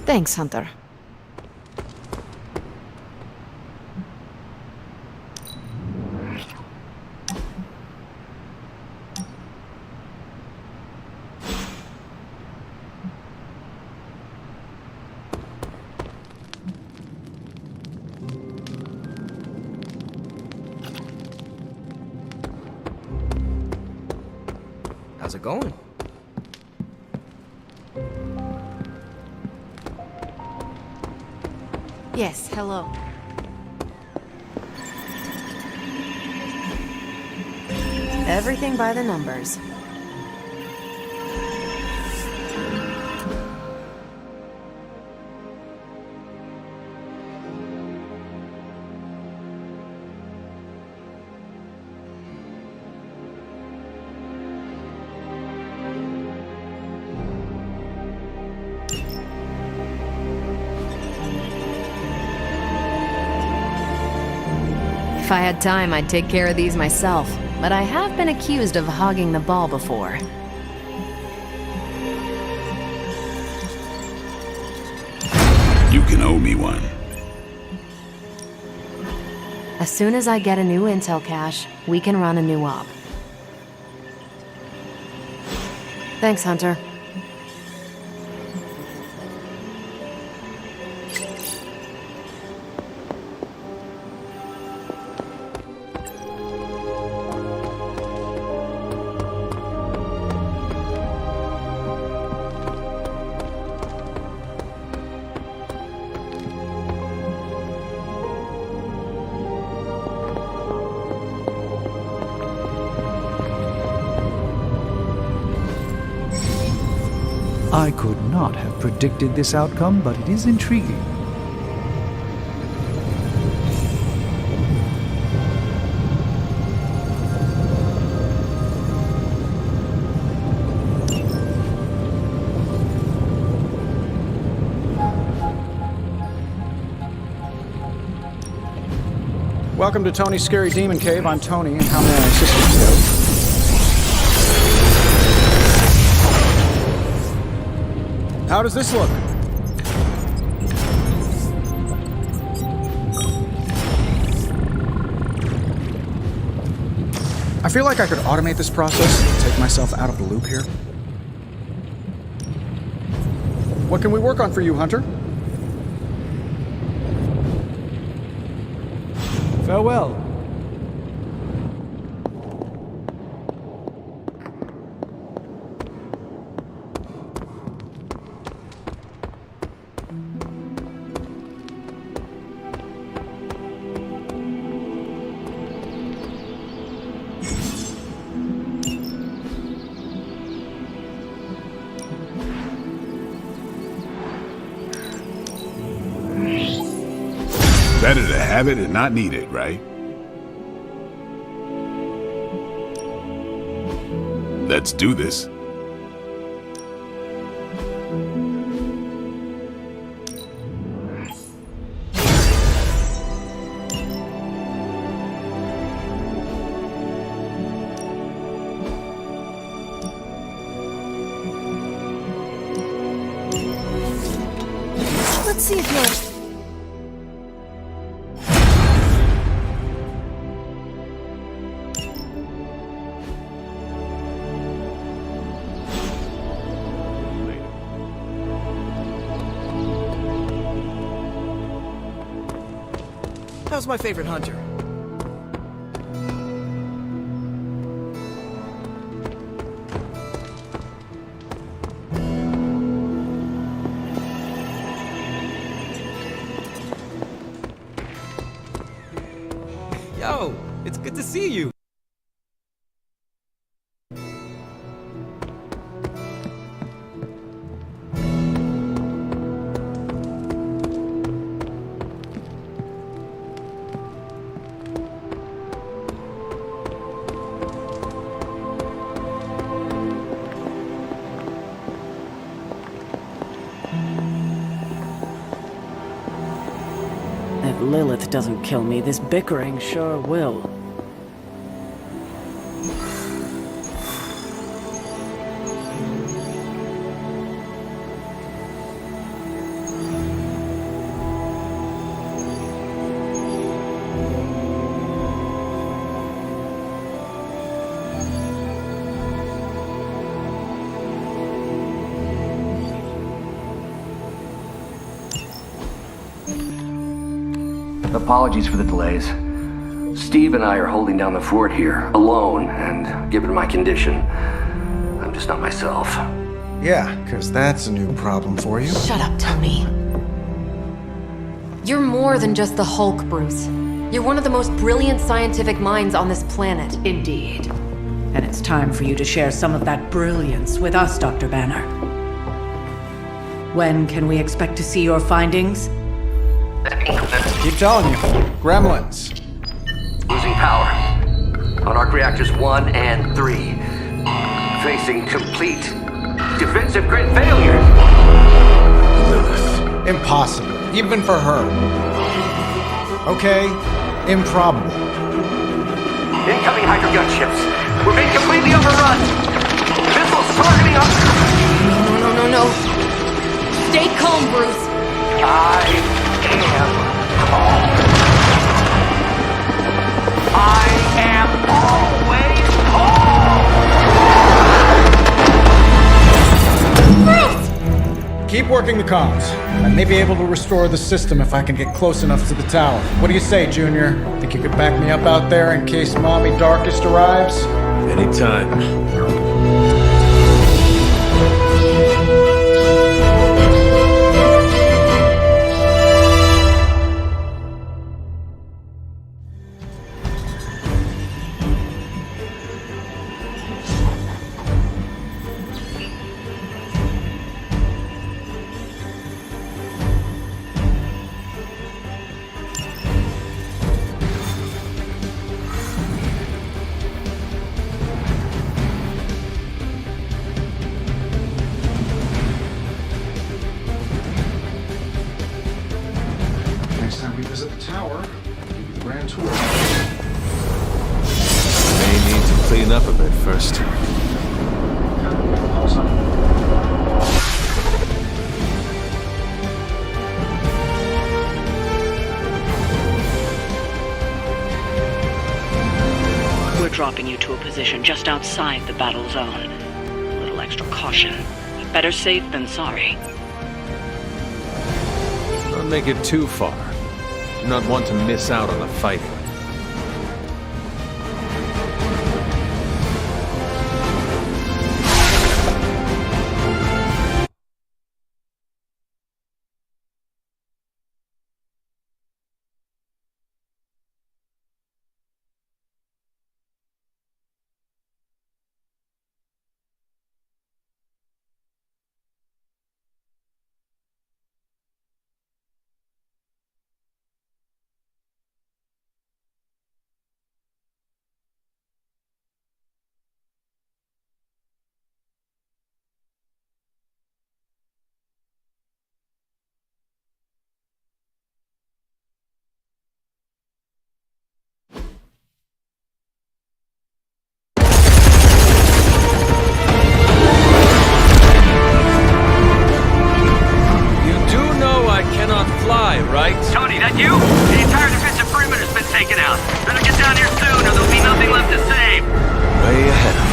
Thanks, Hunter. How's it going? Yes, hello. Everything by the numbers. If I had time, I'd take care of these myself, but I have been accused of hogging the ball before. You can owe me one. As soon as I get a new intel cache, we can run a new op. Thanks, Hunter. I could not have predicted this outcome, but it is intriguing. Welcome to Tony's Scary Demon Cave. I'm Tony, and how may I assist you today? How does this look? I feel like I could automate this process and take myself out of the loop here. What can we work on for you, Hunter? Farewell. Better to have it and not need it, right? Let's do this. Let's see if you're... How's my favorite hunter? Yo, it's good to see you. If Lilith doesn't kill me, this bickering sure will. apologies for the delays. Steve and I are holding down the fort here, alone, and given my condition, I'm just not myself. Yeah, because that's a new problem for you. Shut up, Tony. You're more than just the Hulk, Bruce. You're one of the most brilliant scientific minds on this planet. Indeed. And it's time for you to share some of that brilliance with us, Dr. Banner. When can we expect to see your findings? Keep telling you. Gremlins. Losing power. On arc reactors 1 and 3. Facing complete defensive grid failure. Impossible. Even for her. Okay, improbable. Incoming Hydra gunships. We're being completely overrun. Missiles targeting us. No. Stay calm, Bruce. I am calm. I am always calm. Keep working the comms. I may be able to restore the system if I can get close enough to the tower. What do you say, Junior? Think you could back me up out there in case Mommy Darkest arrives? Anytime. Next time we visit the tower, I'll give you the grand tour. May need to clean up a bit first. We're dropping you to a position just outside the battle zone. A little extra caution. Better safe than sorry. Don't make it too far. Do not want to miss out on the fighting. Right? Tony, that you? The entire defensive perimeter's been taken out. Better get down here soon or there'll be nothing left to save. Way ahead of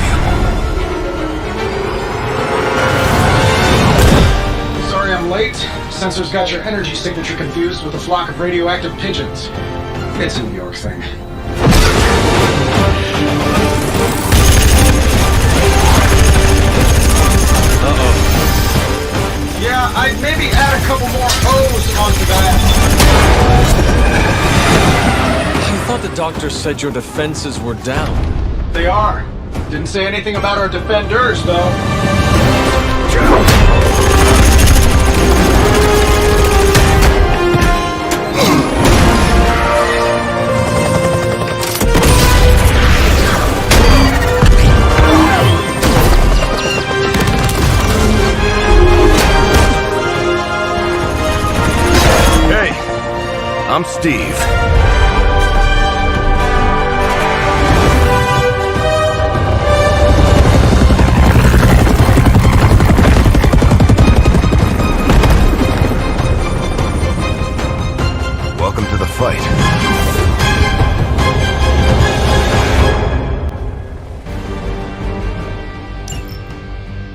you. Sorry I'm late. Sensors got your energy signature confused with a flock of radioactive pigeons. It's a New York thing. Yeah, I'd maybe add a couple more O's onto that. I thought the doctor said your defenses were down. They are. Didn't say anything about our defenders, though. I'm Steve. Welcome to the fight.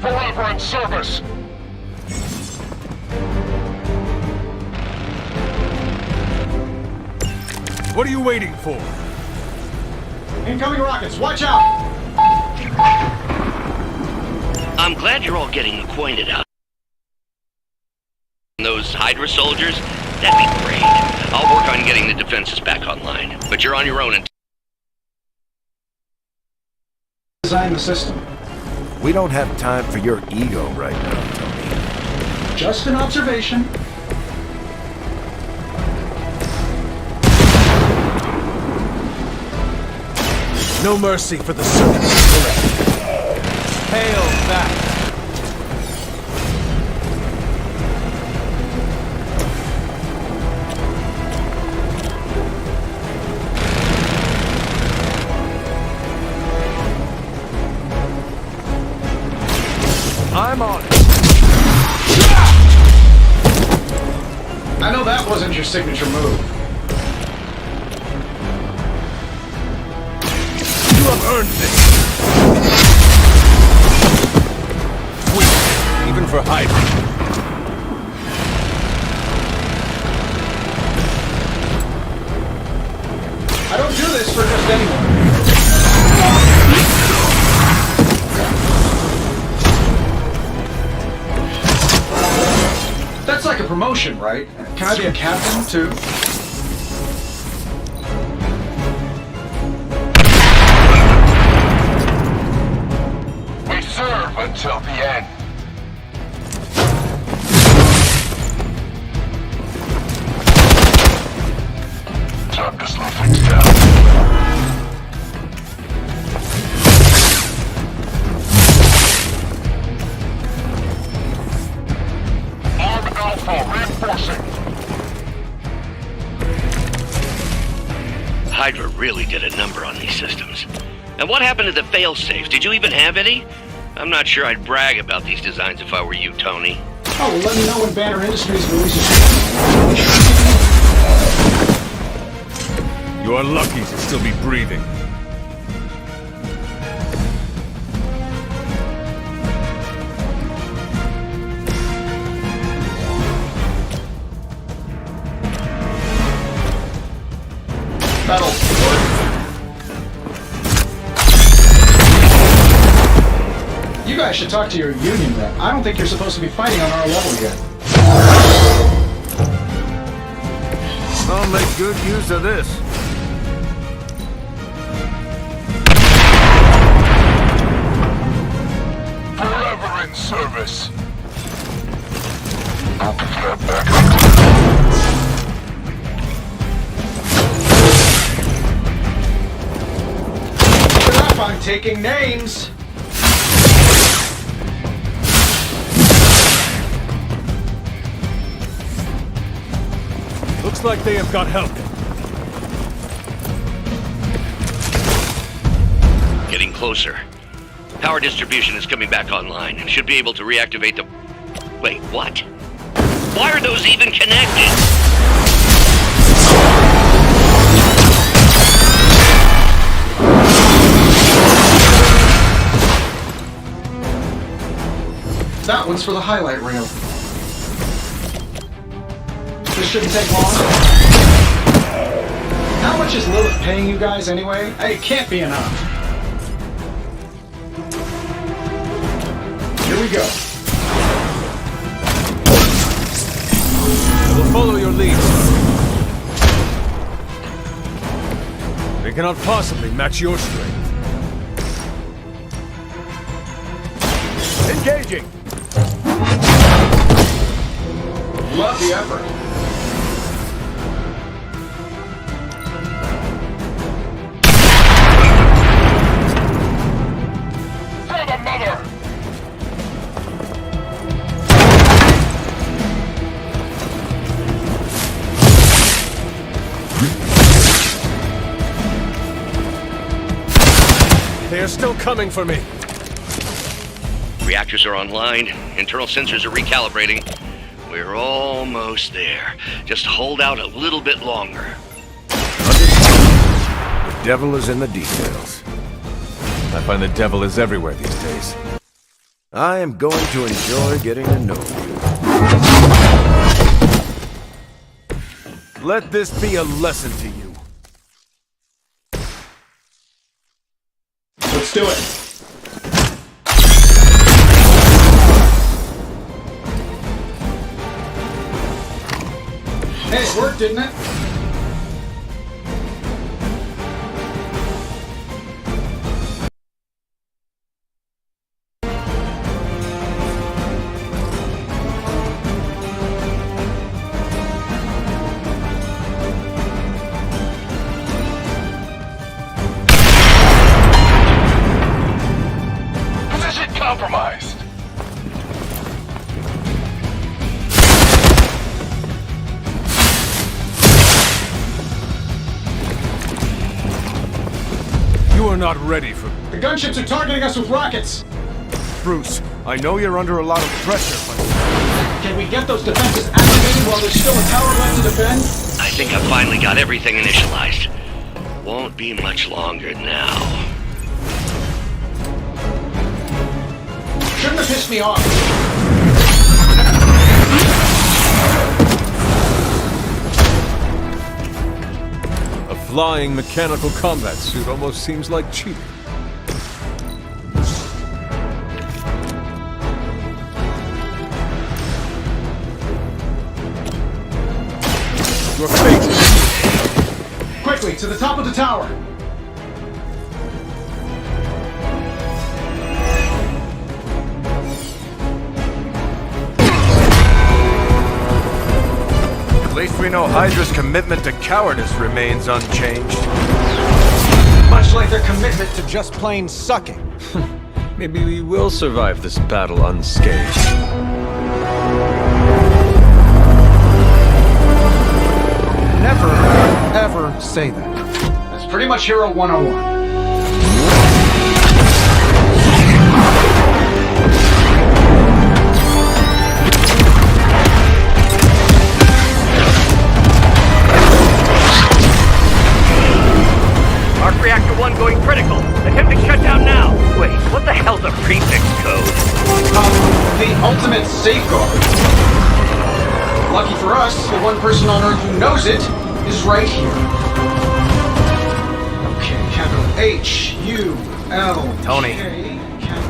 Forever in service. you waiting for? Incoming rockets, watch out! I'm glad you're all getting acquainted out. Those Hydra soldiers? That'd be great. I'll work on getting the defenses back online. But you're on your own. Design the system. We don't have time for your ego right now, Tony. Just an observation. No mercy for the servant. Hail that! I'm on it. I know that wasn't your signature move. You have earned this. Sweet, even for Hydra. I don't do this for just anyone. That's like a promotion, right? Can I be a captain, too? We serve until the end. Time to slow things down. Hydra really did a number on these systems. And what happened to the fail-safes? Did you even have any? I'm not sure I'd brag about these designs if I were you, Tony. Oh, well, let me know when Banner Industries releases. You are lucky to still be breathing. Battle. You guys should talk to your union rep. I don't think you're supposed to be fighting on our level yet. I'll make good use of this. Forever in service. I'll pick that back up. I'm taking names. Looks like they have got help. Getting closer. Power distribution is coming back online and should be able to reactivate the... Wait, what? Why are those even connected? That one's for the highlight reel. This shouldn't take long. How much is Lilith paying you guys anyway? It can't be enough. Here we go. I will follow your lead. They cannot possibly match your strength. Engaging! Love the effort. For the mother! They are still coming for me. Reactors are online. Internal sensors are recalibrating. We're almost there. Just hold out a little bit longer. The devil is in the details. I find the devil is everywhere these days. I am going to enjoy getting to know you. Let this be a lesson to you. Let's do it. Hey, it worked, didn't it? Position compromised. You are not ready for... The gunships are targeting us with rockets. Bruce, I know you're under a lot of pressure, but Can we get those defenses activated while there's still a tower left to defend? I think I've finally got everything initialized. Won't be much longer now. Shouldn't have pissed me off. A flying mechanical combat suit almost seems like cheating. Your fate! Quickly, to the top of the tower. at least we know Hydra's commitment to cowardice remains unchanged. Much like their commitment to just plain sucking. Maybe we will survive this battle unscathed. Never, ever say that. That's pretty much Hero 101. Arc Reactor 1 going critical. Attempting shutdown now. Wait, what the hell's a prefix code? The ultimate safeguard. Lucky for us, the one person on Earth who knows it is right here. Okay, capital H-U-L. Tony,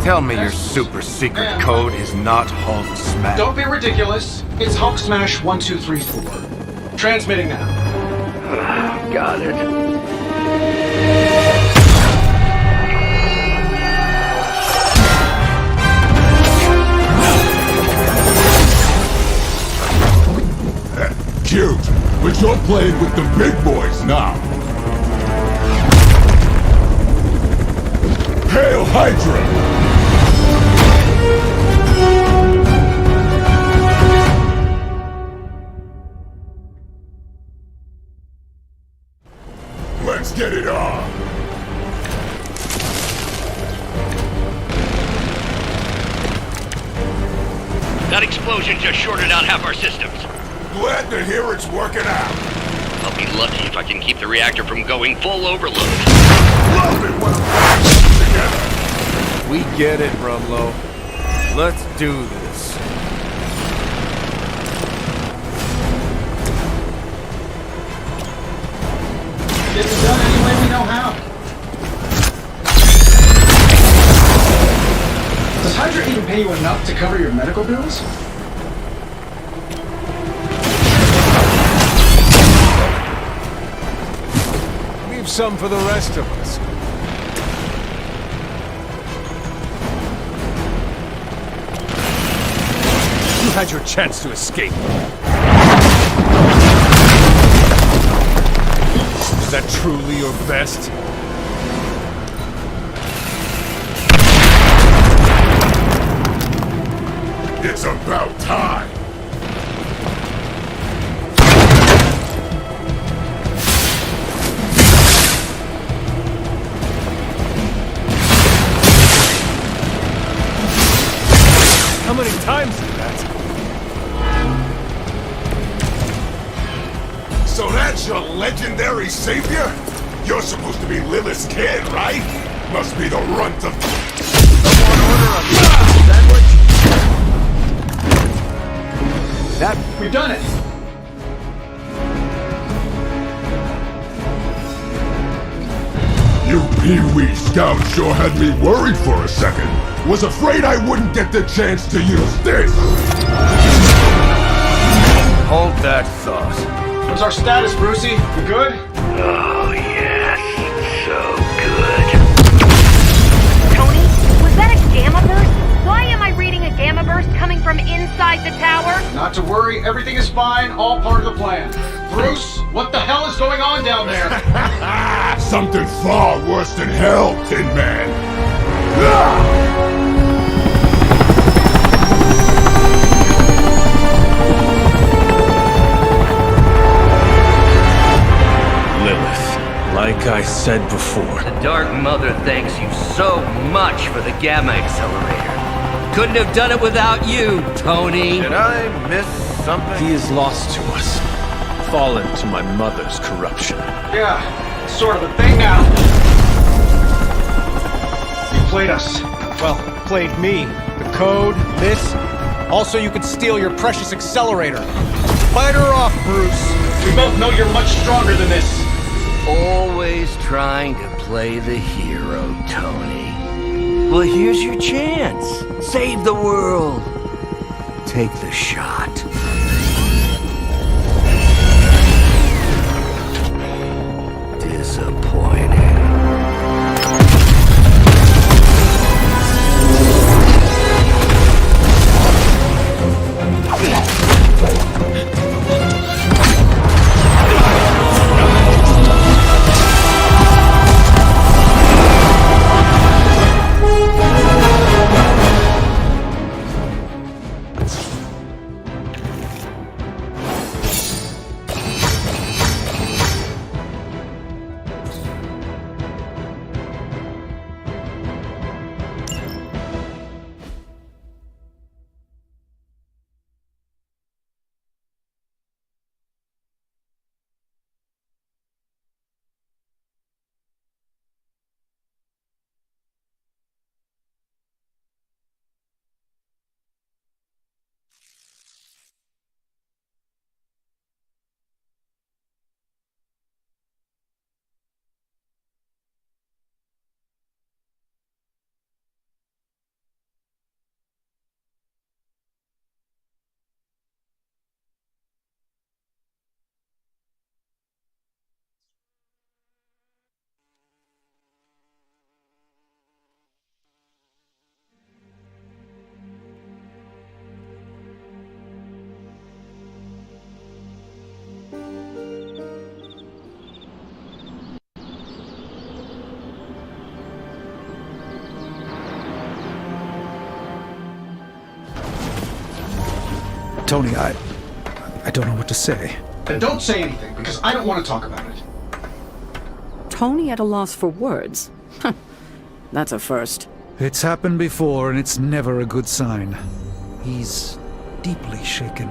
tell me your super secret code is not Hulk Smash. Don't be ridiculous. It's Hulk Smash 1234. Transmitting now. Got it. Cute, but you're playing with the big boys now. Hail Hydra! Let's get it on! That explosion just shorted out half our systems. Glad to hear it's working out. I'll be lucky if I can keep the reactor from going full overload. Love it when I'm together. We get it, Rumlow. Let's do this. Get it done any way we know how. Does Hydra even pay you enough to cover your medical bills? Leave some for the rest of us. You had your chance to escape. Is that truly your best? It's about time. How many times is that? So that's your legendary savior? You're supposed to be Lilith's kid, right? Must be the runt of... We've done it! You Pee-wee Scout sure had me worried for a second. Was afraid I wouldn't get the chance to use this. Hold that thought. What's our status, Brucey? You good? Oh, yes. So good. Tony, was that a gamma burst? Why am I reading a gamma burst coming from inside the tower? Not to worry, everything is fine, all part of the plan. Bruce, what the hell is going on down there? Something far worse than hell, Tin Man. Ah! Lilith, like I said before. The Dark Mother thanks you so much for the Gamma Accelerator. Couldn't have done it without you, Tony. Did I miss something? He is lost to us, fallen to my mother's corruption. Yeah, sort of a thing now. You played us. Well, played me. The code, this. Also, you could steal your precious accelerator. Fight her off, Bruce. We both know you're much stronger than this. Always trying to play the hero, Tony. Well, here's your chance. Save the world. Take the shot. Disappointing. Tony, I don't know what to say. Then don't say anything, because I don't want to talk about it. Tony at a loss for words. That's a first. It's happened before, and it's never a good sign. He's deeply shaken.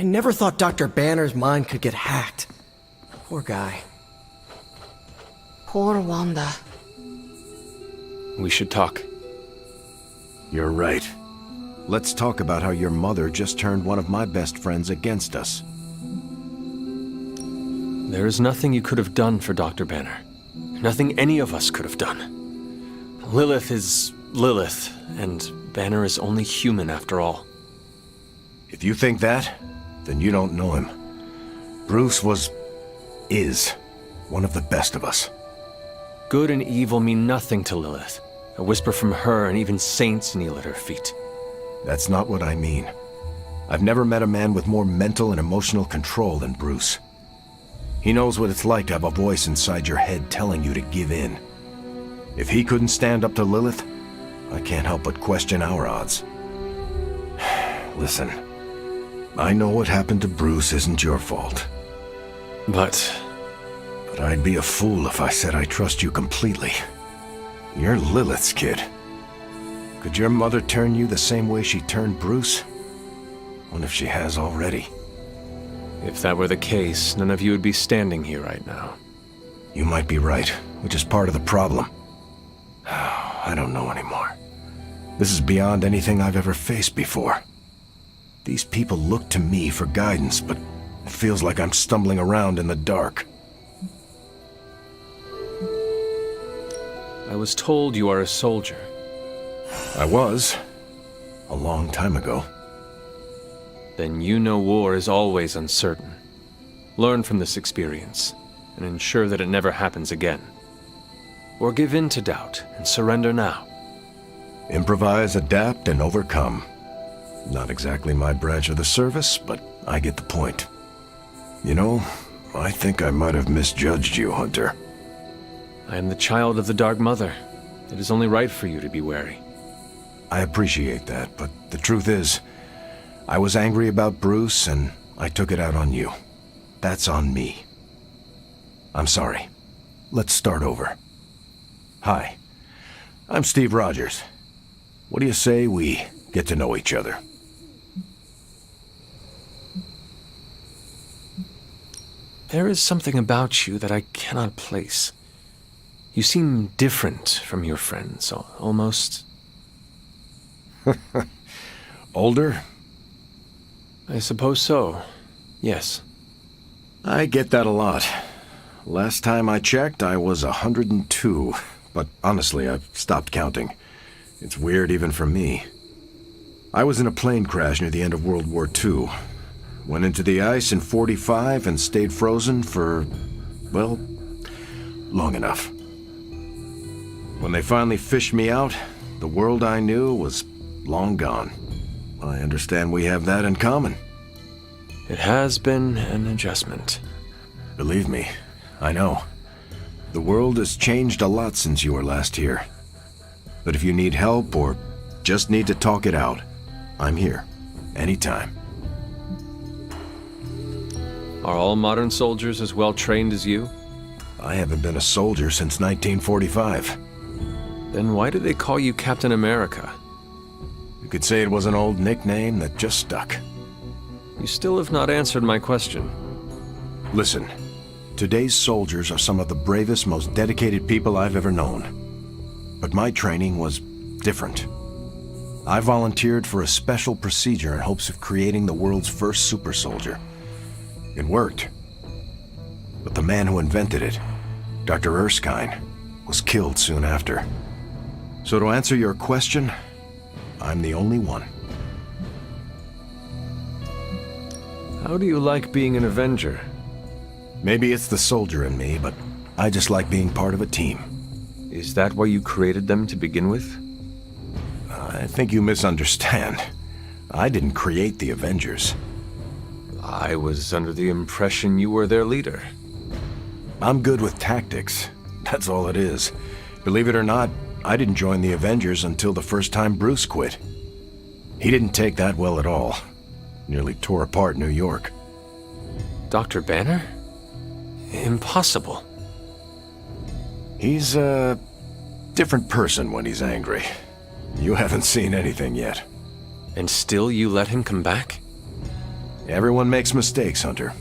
I never thought Dr. Banner's mind could get hacked. Poor guy. Poor Wanda. We should talk. You're right. Let's talk about how your mother just turned one of my best friends against us. There is nothing you could have done for Dr. Banner. Nothing any of us could have done. Lilith is Lilith, and Banner is only human after all. If you think that, then you don't know him. Bruce is one of the best of us. Good and evil mean nothing to Lilith. A whisper from her, and even saints kneel at her feet. That's not what I mean. I've never met a man with more mental and emotional control than Bruce. He knows what it's like to have a voice inside your head telling you to give in. If he couldn't stand up to Lilith, I can't help but question our odds. Listen, I know what happened to Bruce isn't your fault. But I'd be a fool if I said I trust you completely. You're Lilith's kid. Could your mother turn you the same way she turned Bruce? What if she has already? if that were the case, none of you would be standing here right now. You might be right, which is part of the problem. I don't know anymore. This is beyond anything I've ever faced before. These people look to me for guidance, but it feels like I'm stumbling around in the dark. I was told you are a soldier. I was. A long time ago. Then you know war is always uncertain. Learn from this experience, and ensure that it never happens again. Or give in to doubt and surrender now. Improvise, adapt, and overcome. Not exactly my branch of the service, but I get the point. You know, I think I might have misjudged you, Hunter. I am the child of the Dark Mother. It is only right for you to be wary. I appreciate that, but the truth is, I was angry about Bruce, and I took it out on you. That's on me. I'm sorry. Let's start over. Hi, I'm Steve Rogers. What do you say we get to know each other? There is something about you that I cannot place. You seem different from your friends, almost... Older? I suppose so, yes. I get that a lot. Last time I checked, I was 102, but honestly, I've stopped counting. It's weird even for me. I was in a plane crash near the end of World War II. Went into the ice in '45 and stayed frozen for, well, long enough. When they finally fished me out, the world I knew was long gone. I understand we have that in common. It has been an adjustment. Believe me, I know. The world has changed a lot since you were last here. But if you need help or just need to talk it out, I'm here, anytime. Are all modern soldiers as well trained as you? I haven't been a soldier since 1945. Then why do they call you Captain America? You could say it was an old nickname that just stuck. You still have not answered my question. Listen, today's soldiers are some of the bravest, most dedicated people I've ever known. But my training was different. I volunteered for a special procedure in hopes of creating the world's first super soldier. It worked. But the man who invented it, Dr. Erskine, was killed soon after. So to answer your question, I'm the only one. How do you like being an Avenger? Maybe it's the soldier in me, but I just like being part of a team. Is that why you created them to begin with? I think you misunderstand. I didn't create the Avengers. I was under the impression you were their leader. I'm good with tactics. That's all it is. Believe it or not, I didn't join the Avengers until the first time Bruce quit. He didn't take that well at all. Nearly tore apart New York. Dr. Banner? Impossible. He's a different person when he's angry. You haven't seen anything yet. And still you let him come back? Everyone makes mistakes, Hunter.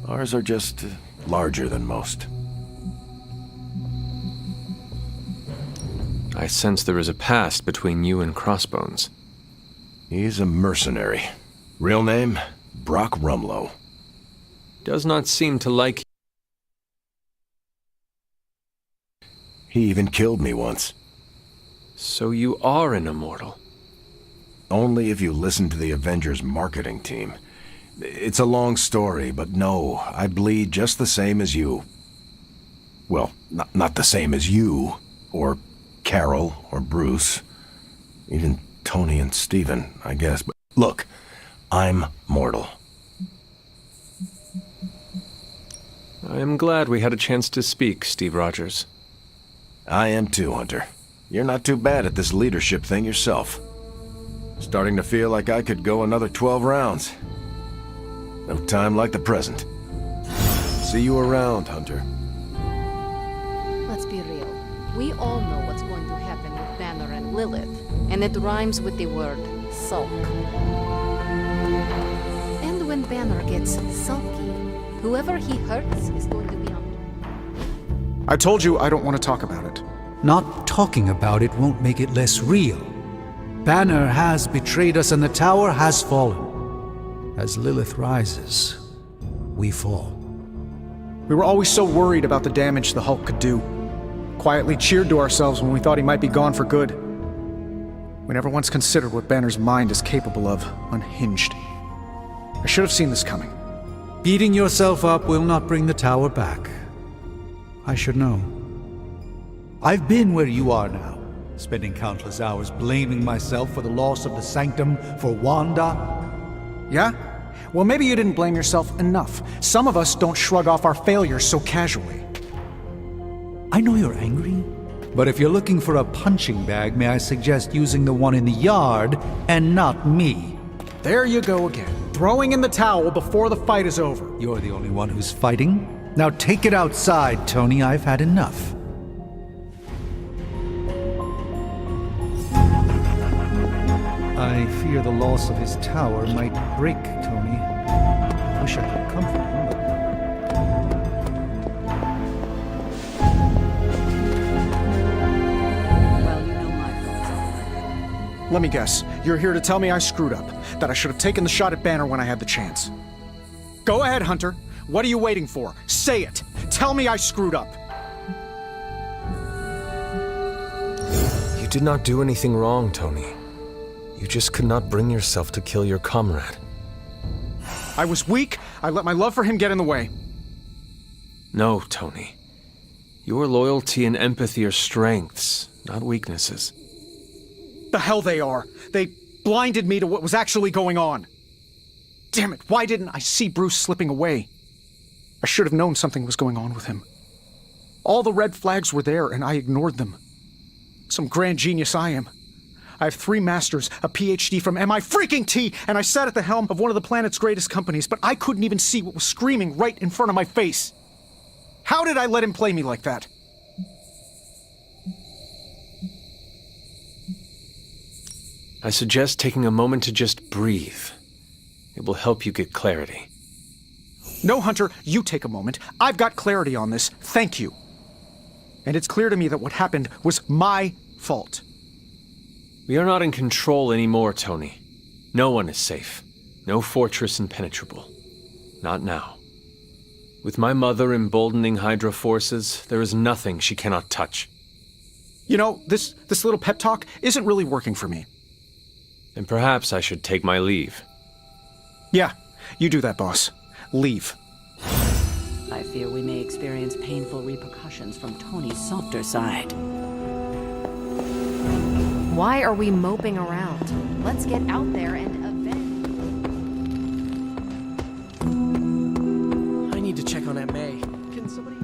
Ours are just larger than most. I sense there is a past between you and Crossbones. He's a mercenary. Real name, Brock Rumlow. Does not seem to like... He even killed me once. So you are an immortal. Only if you listen to the Avengers marketing team. It's a long story, but no, I bleed just the same as you. Well, not the same as you, or Carol, or Bruce. Even Tony and Steven, I guess. But look, I'm mortal. I am glad we had a chance to speak, Steve Rogers. I am too, Hunter. You're not too bad at this leadership thing yourself. Starting to feel like I could go another 12 rounds. No time like the present. See you around, Hunter. Let's be real. We all know what's going to happen with Banner and Lilith, and it rhymes with the word sulk. And when Banner gets sulky, whoever he hurts is going to be on. I told you I don't want to talk about it. Not talking about it won't make it less real. Banner has betrayed us and the tower has fallen. As Lilith rises, we fall. We were always so worried about the damage the Hulk could do. Quietly cheered to ourselves when we thought he might be gone for good. We never once considered what Banner's mind is capable of, unhinged. I should have seen this coming. Beating yourself up will not bring the tower back. I should know. I've been where you are now, spending countless hours blaming myself for the loss of the Sanctum for Wanda. Yeah? Well, maybe you didn't blame yourself enough. Some of us don't shrug off our failures so casually. I know you're angry, but if you're looking for a punching bag, may I suggest using the one in the yard and not me? There you go again, throwing in the towel before the fight is over. You're the only one who's fighting. Now take it outside, Tony. I've had enough. I fear the loss of his tower might break Tony. I wish I could comfort him, but... Well, you know my thoughts. Let me guess, you're here to tell me I screwed up, that I should have taken the shot at Banner when I had the chance. Go ahead, Hunter. What are you waiting for? Say it. Tell me I screwed up. You did not do anything wrong, Tony. You just could not bring yourself to kill your comrade. I was weak. I let my love for him get in the way. No, Tony. Your loyalty and empathy are strengths, not weaknesses. The hell they are. They blinded me to what was actually going on. Damn it, why didn't I see Bruce slipping away? I should have known something was going on with him. All the red flags were there, and I ignored them. Some grand genius I am. I have 3 masters, a PhD from MI-freaking-T, and I sat at the helm of one of the planet's greatest companies, but I couldn't even see what was screaming right in front of my face. How did I let him play me like that? I suggest taking a moment to just breathe. It will help you get clarity. No, Hunter, you take a moment. I've got clarity on this. Thank you. And it's clear to me that what happened was my fault. We are not in control anymore, Tony. No one is safe. No fortress impenetrable. Not now. With my mother emboldening Hydra forces, there is nothing she cannot touch. You know, this little pep talk isn't really working for me. And perhaps I should take my leave. Yeah, you do that, boss. Leave. I fear we may experience painful repercussions from Tony's softer side. Why are we moping around? Let's get out there and avenge. I need to check on Aunt May. Can somebody...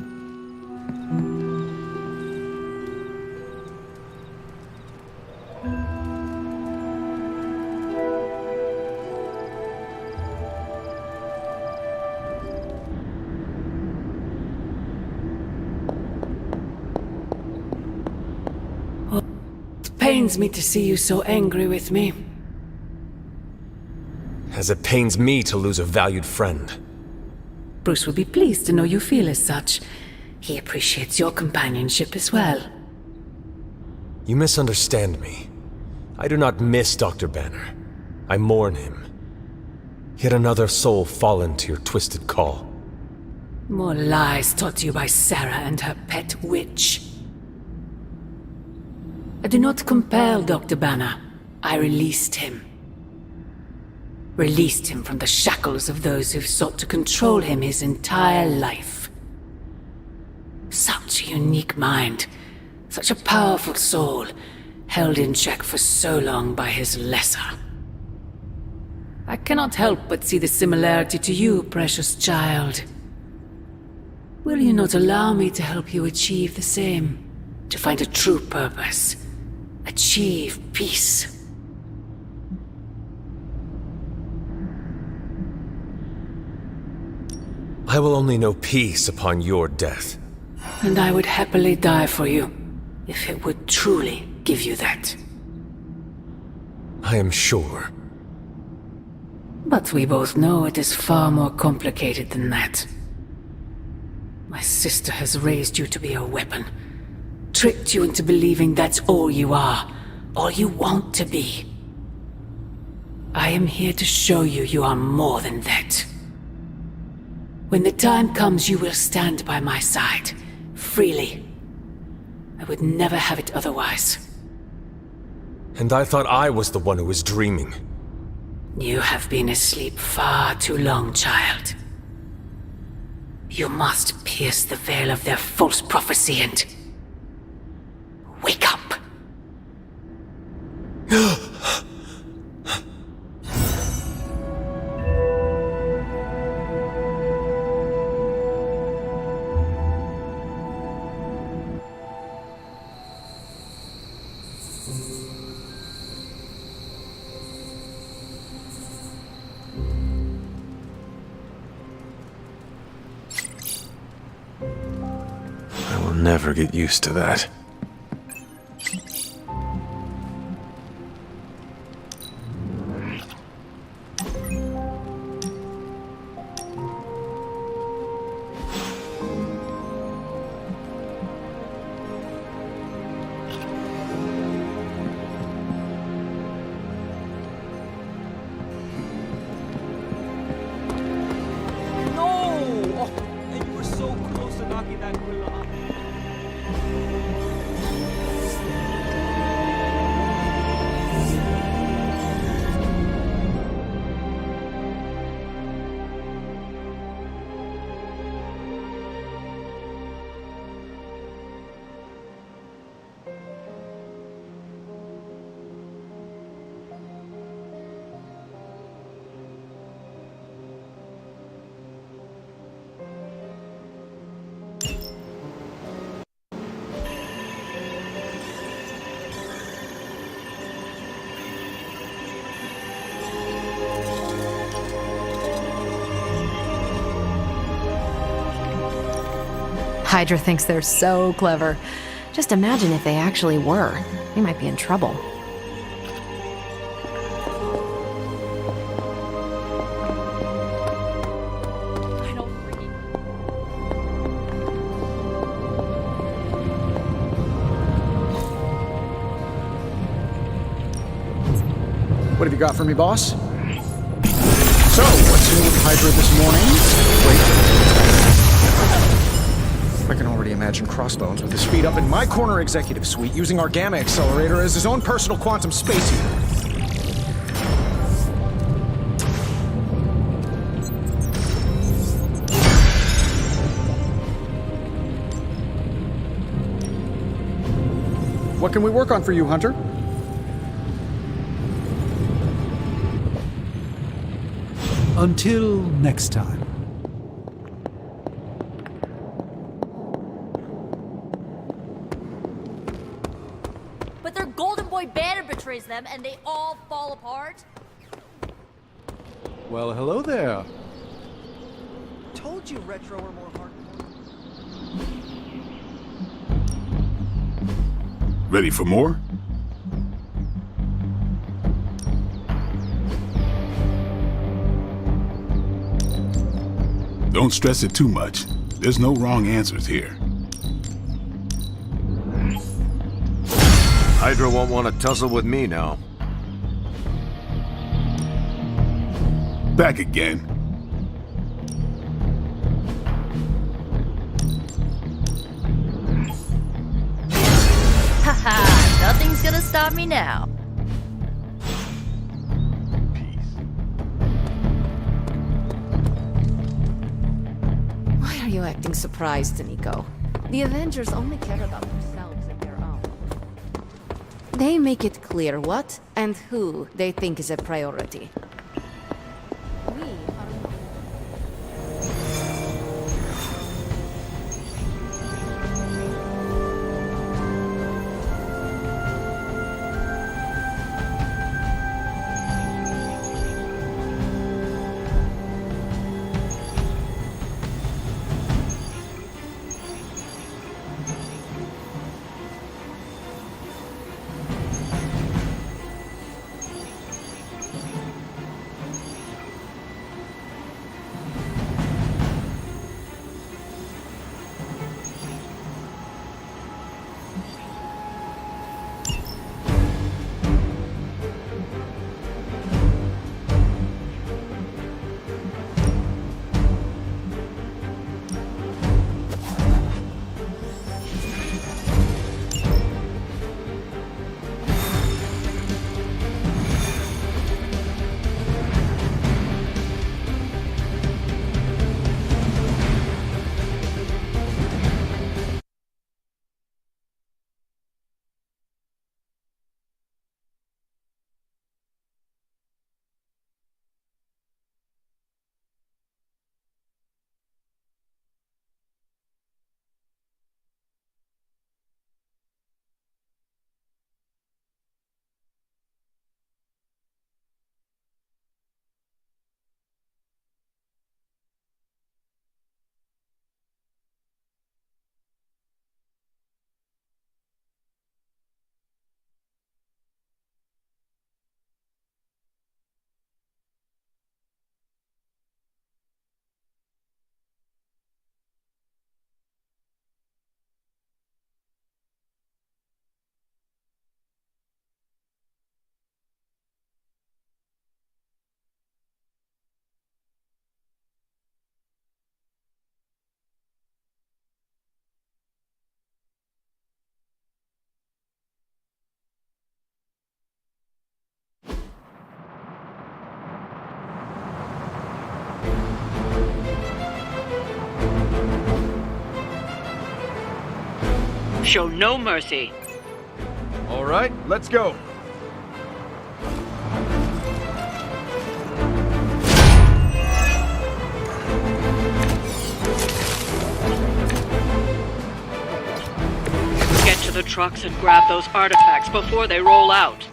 Pains me to see you so angry with me. as it pains me to lose a valued friend. Bruce will be pleased to know you feel as such. He appreciates your companionship as well. You misunderstand me. I do not miss Dr. Banner. I mourn him. Yet another soul fallen to your twisted call. More lies taught you by Sarah and her pet witch. I do not compel Dr. Banner. I released him. Released him from the shackles of those who've sought to control him his entire life. Such a unique mind. Such a powerful soul, held in check for so long by his lesser. I cannot help but see the similarity to you, precious child. Will you not allow me to help you achieve the same? To find a true purpose. Achieve peace. I will only know peace upon your death. And I would happily die for you, if it would truly give you that. I am sure. But we both know it is far more complicated than that. My sister has raised you to be a weapon. Tricked you into believing that's all you are, all you want to be. I am here to show you you are more than that. When the time comes, you will stand by my side, freely. I would never have it otherwise. And I thought I was the one who was dreaming. You have been asleep far too long, child. You must pierce the veil of their false prophecy and... wake up! I will never get used to that. Hydra thinks they're so clever. Just imagine if they actually were. We might be in trouble. What have you got for me, boss? So, what's new with Hydra this morning? Wait. I can already imagine Crossbones with his feet up in my corner executive suite using our Gamma Accelerator as his own personal quantum space heater. What can we work on for you, Hunter? Until next time. But their Golden Boy banner betrays them and they all fall apart? Well, hello there. Told you Retro were more hardcore. Ready for more? don't stress it too much. There's no wrong answers here. Hydra won't want to tussle with me now. Back again. Haha, nothing's gonna stop me now. Why are you acting surprised, Nico? The Avengers only care about themselves and their own. They make it clear what and who they think is a priority. We are... Show no mercy. All right, let's go. Get to the trucks and grab those artifacts before they roll out.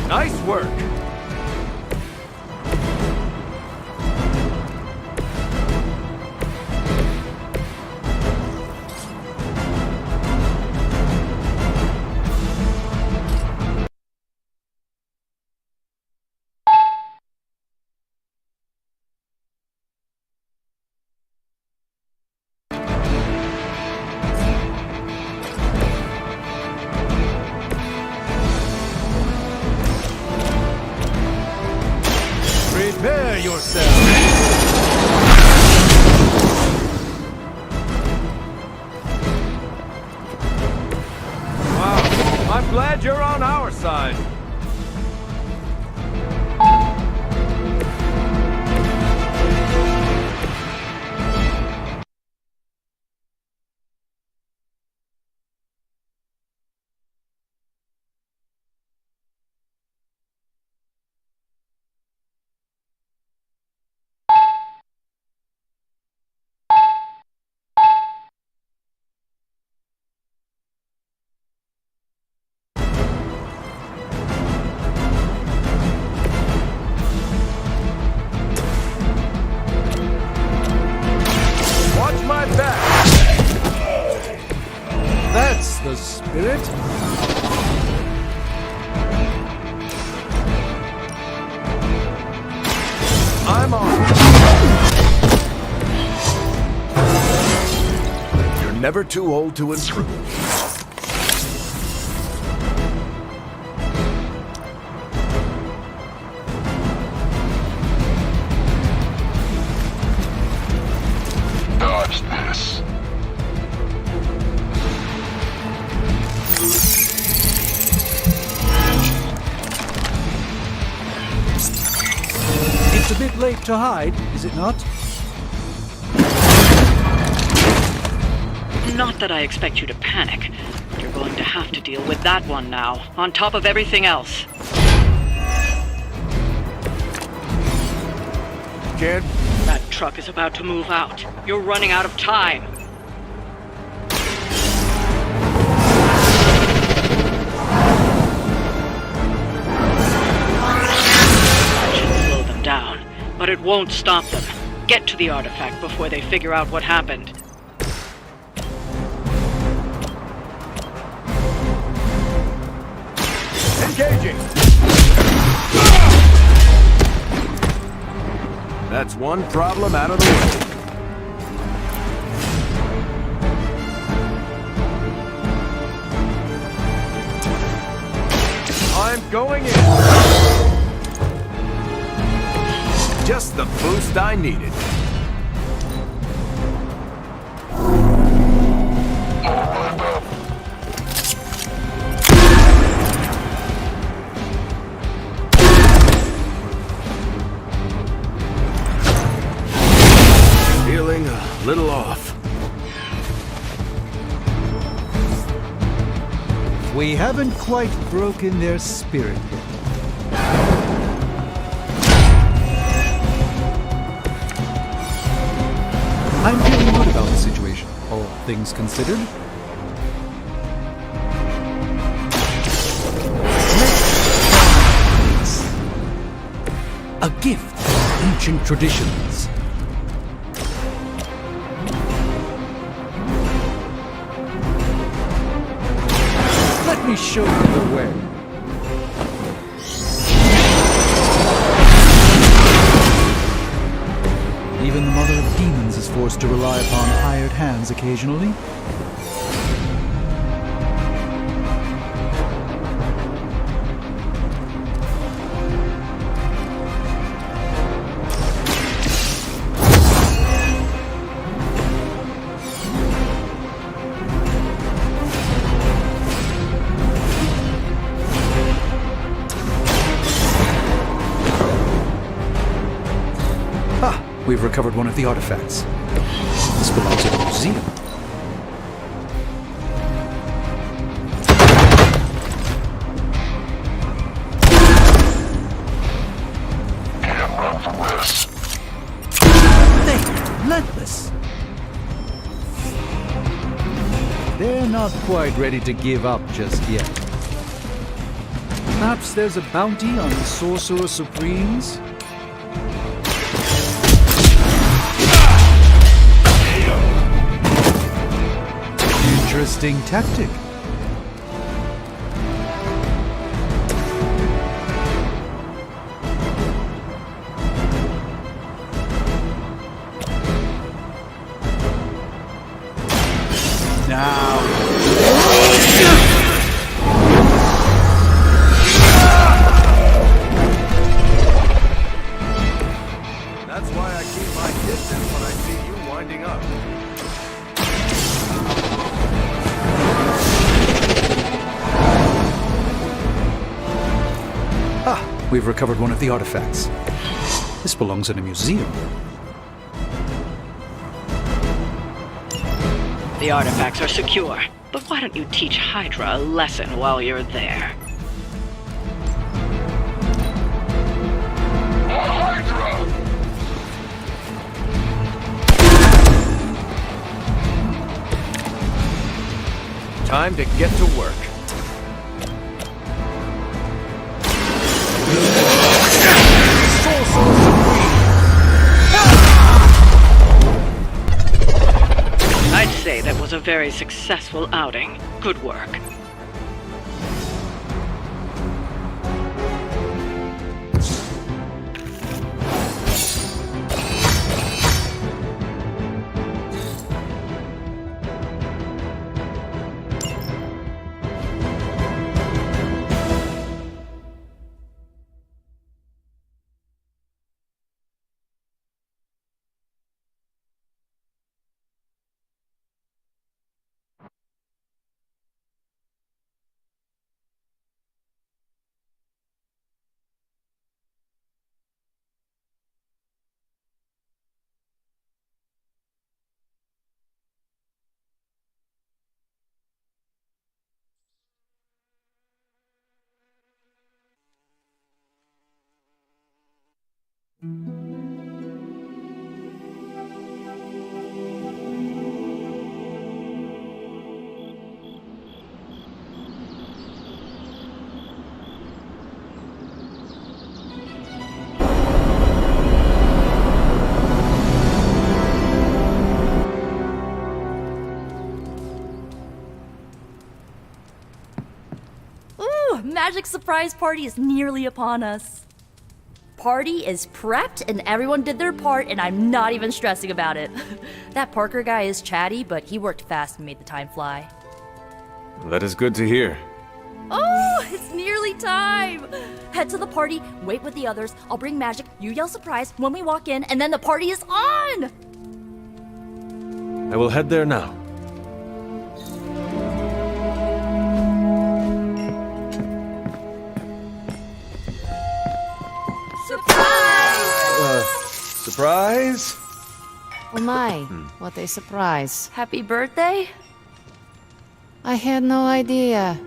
Nice work. Prepare yourself. Wow, I'm glad you're on our side. I'm on. You're never too old to improve. Dodge this. It's a bit late to hide, is it not? Not that I expect you to panic, but you're going to have to deal with that one now, on top of everything else. Kid? That truck is about to move out. You're running out of time. That should slow them down, but it won't stop them. Get to the artifact before they figure out what happened. Engaging! That's one problem out of the way. I'm going in. Just the boost I needed. Feeling a little off. We haven't quite broken their spirit yet. I'm feeling good about the situation, all things considered. A gift of ancient traditions. Let me show you the way. Even the mother of demons is forced to rely upon hired hands occasionally. We've recovered one of the artifacts. This belongs at a museum. Can't run from this. They're relentless. They're not quite ready to give up just yet. Perhaps there's a bounty on the Sorcerer Supremes? Interesting tactic. Now. That's why I keep my distance when I see you winding up. We've recovered one of the artifacts. This belongs in a museum. The artifacts are secure, but why don't you teach Hydra a lesson while you're there? Hydra! Time to get to work. I'd say that was a very successful outing. Good work. Magic surprise party is nearly upon us. Party is prepped and everyone did their part and I'm not even stressing about it. That Parker guy is chatty, but he worked fast and made the time fly. That is good to hear. Oh, it's nearly time! Head to the party, wait with the others, I'll bring magic, you yell surprise when we walk in, and then the party is on! I will head there now. Surprise? Oh my, what a surprise. Happy birthday? I had no idea.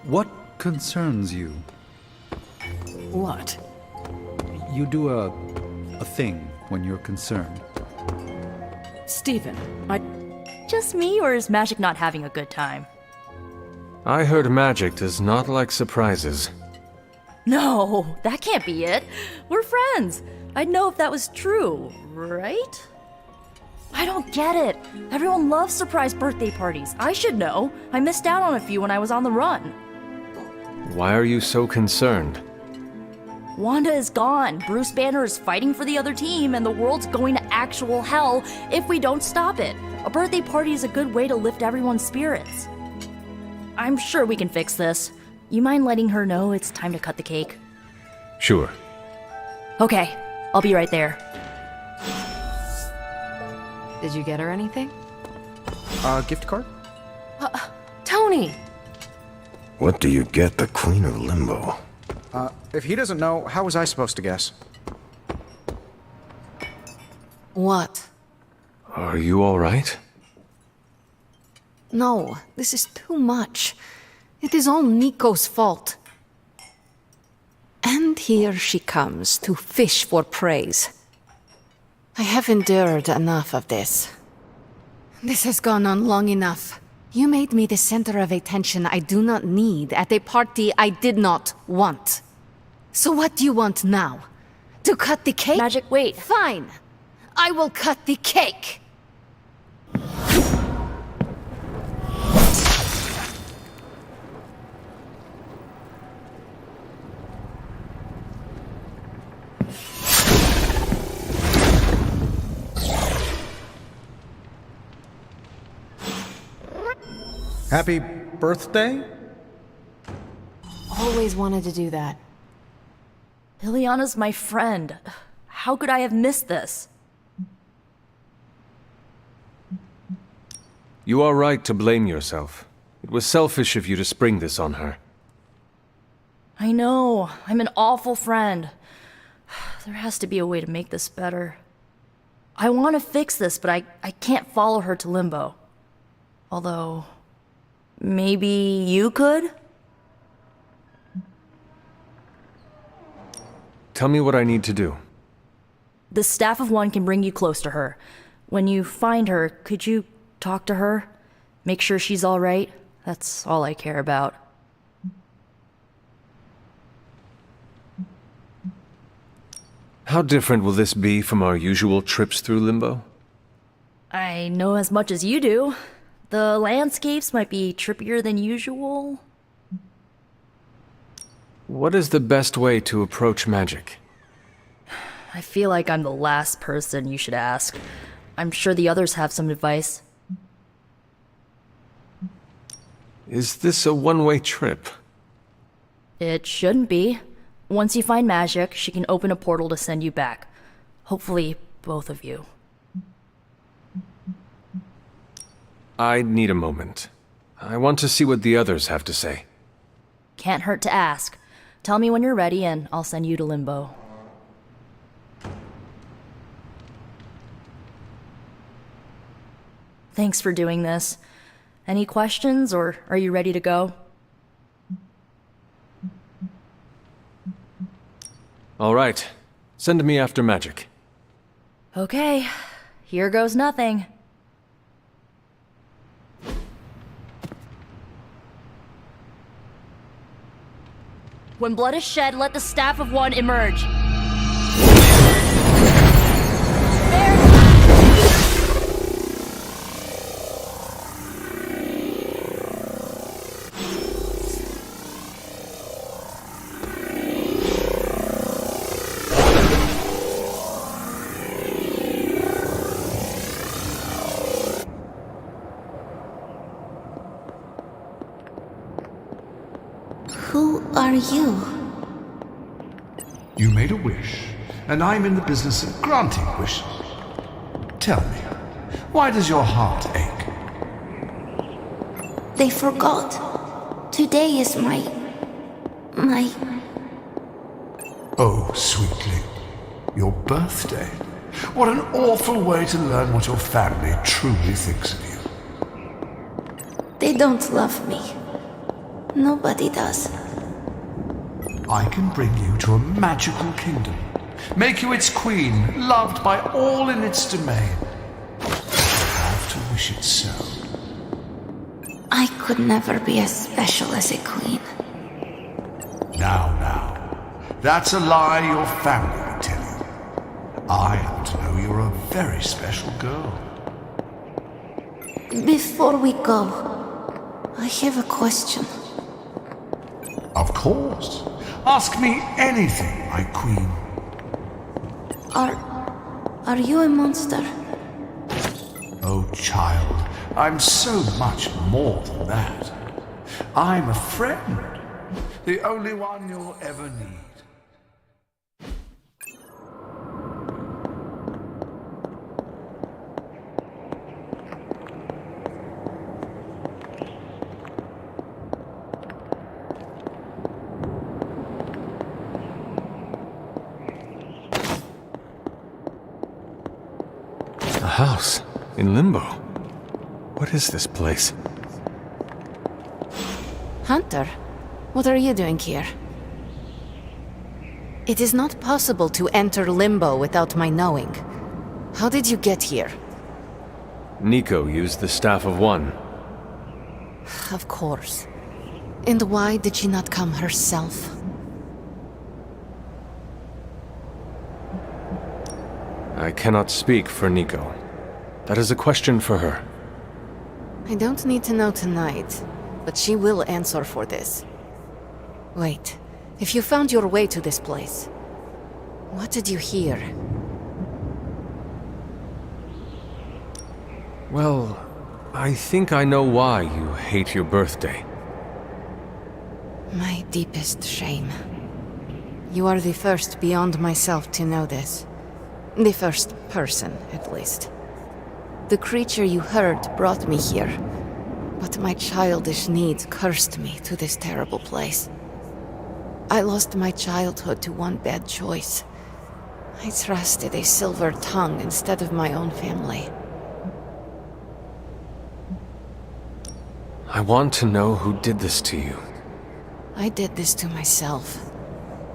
What concerns you? What? You do a thing when you're concerned. Stephen, Just me, or is Magic not having a good time? I heard magic does not like surprises. No, that can't be it. We're friends. I'd know if that was true, right? I don't get it. Everyone loves surprise birthday parties. I should know. I missed out on a few when I was on the run. Why are you so concerned? Wanda is gone. Bruce Banner is fighting for the other team, and the world's going to actual hell if we don't stop it. A birthday party is a good way to lift everyone's spirits. I'm sure we can fix this. You mind letting her know it's time to cut the cake? Sure. Okay, I'll be right there. Did you get her anything? Gift card? Tony! What do you get the Queen of Limbo? If he doesn't know, how was I supposed to guess? What? Are you all right? No, this is too much. It is all Nico's fault. And here she comes to fish for praise. I have endured enough of this. This has gone on long enough. You made me the center of attention I do not need at a party I did not want. So what do you want now? To cut the cake? Magic, wait. Fine. I will cut the cake. Happy birthday? Always wanted to do that. Liliana's my friend. How could I have missed this? You are right to blame yourself. It was selfish of you to spring this on her. I know. I'm an awful friend. There has to be a way to make this better. I want to fix this, but I can't follow her to Limbo. Although, maybe you could? Tell me what I need to do. The Staff of One can bring you close to her. When you find her, could you talk to her? Make sure she's all right? That's all I care about. How different will this be from our usual trips through Limbo? I know as much as you do. The landscapes might be trippier than usual. What is the best way to approach magic? I feel like I'm the last person you should ask. I'm sure the others have some advice. Is this a one-way trip? It shouldn't be. Once you find magic, she can open a portal to send you back. Hopefully, both of you. I need a moment. I want to see what the others have to say. Can't hurt to ask. Tell me when you're ready and I'll send you to Limbo. Thanks for doing this. Any questions, or are you ready to go? All right. Send me after magic. Okay, here goes nothing. When blood is shed, let the Staff of One emerge. Who are you? You made a wish, and I'm in the business of granting wishes. Tell me, why does your heart ache? They forgot. Today is my... Oh, sweetly, your birthday. What an awful way to learn what your family truly thinks of you. They don't love me. Nobody does. I can bring you to a magical kingdom, make you its queen, loved by all in its domain. You have to wish it so. I could never be as special as a queen. Now, that's a lie your family would tell you. I happen to know you're a very special girl. Before we go, I have a question. Of course. Ask me anything, my queen. Are you a monster? Oh, child, I'm so much more than that. I'm a friend. The only one you'll ever need. A house in Limbo. What is this place? Hunter, what are you doing here? It is not possible to enter Limbo without my knowing. How did you get here? Nico used the Staff of One. Of course. And why did she not come herself? I cannot speak for Nico. That is a question for her. I don't need to know tonight, but she will answer for this. Wait, if you found your way to this place, what did you hear? Well, I think I know why you hate your birthday. My deepest shame. You are the first beyond myself to know this. The first person, at least. The creature you heard brought me here, but my childish needs cursed me to this terrible place. I lost my childhood to one bad choice. I trusted a silver tongue instead of my own family. I want to know who did this to you. I did this to myself.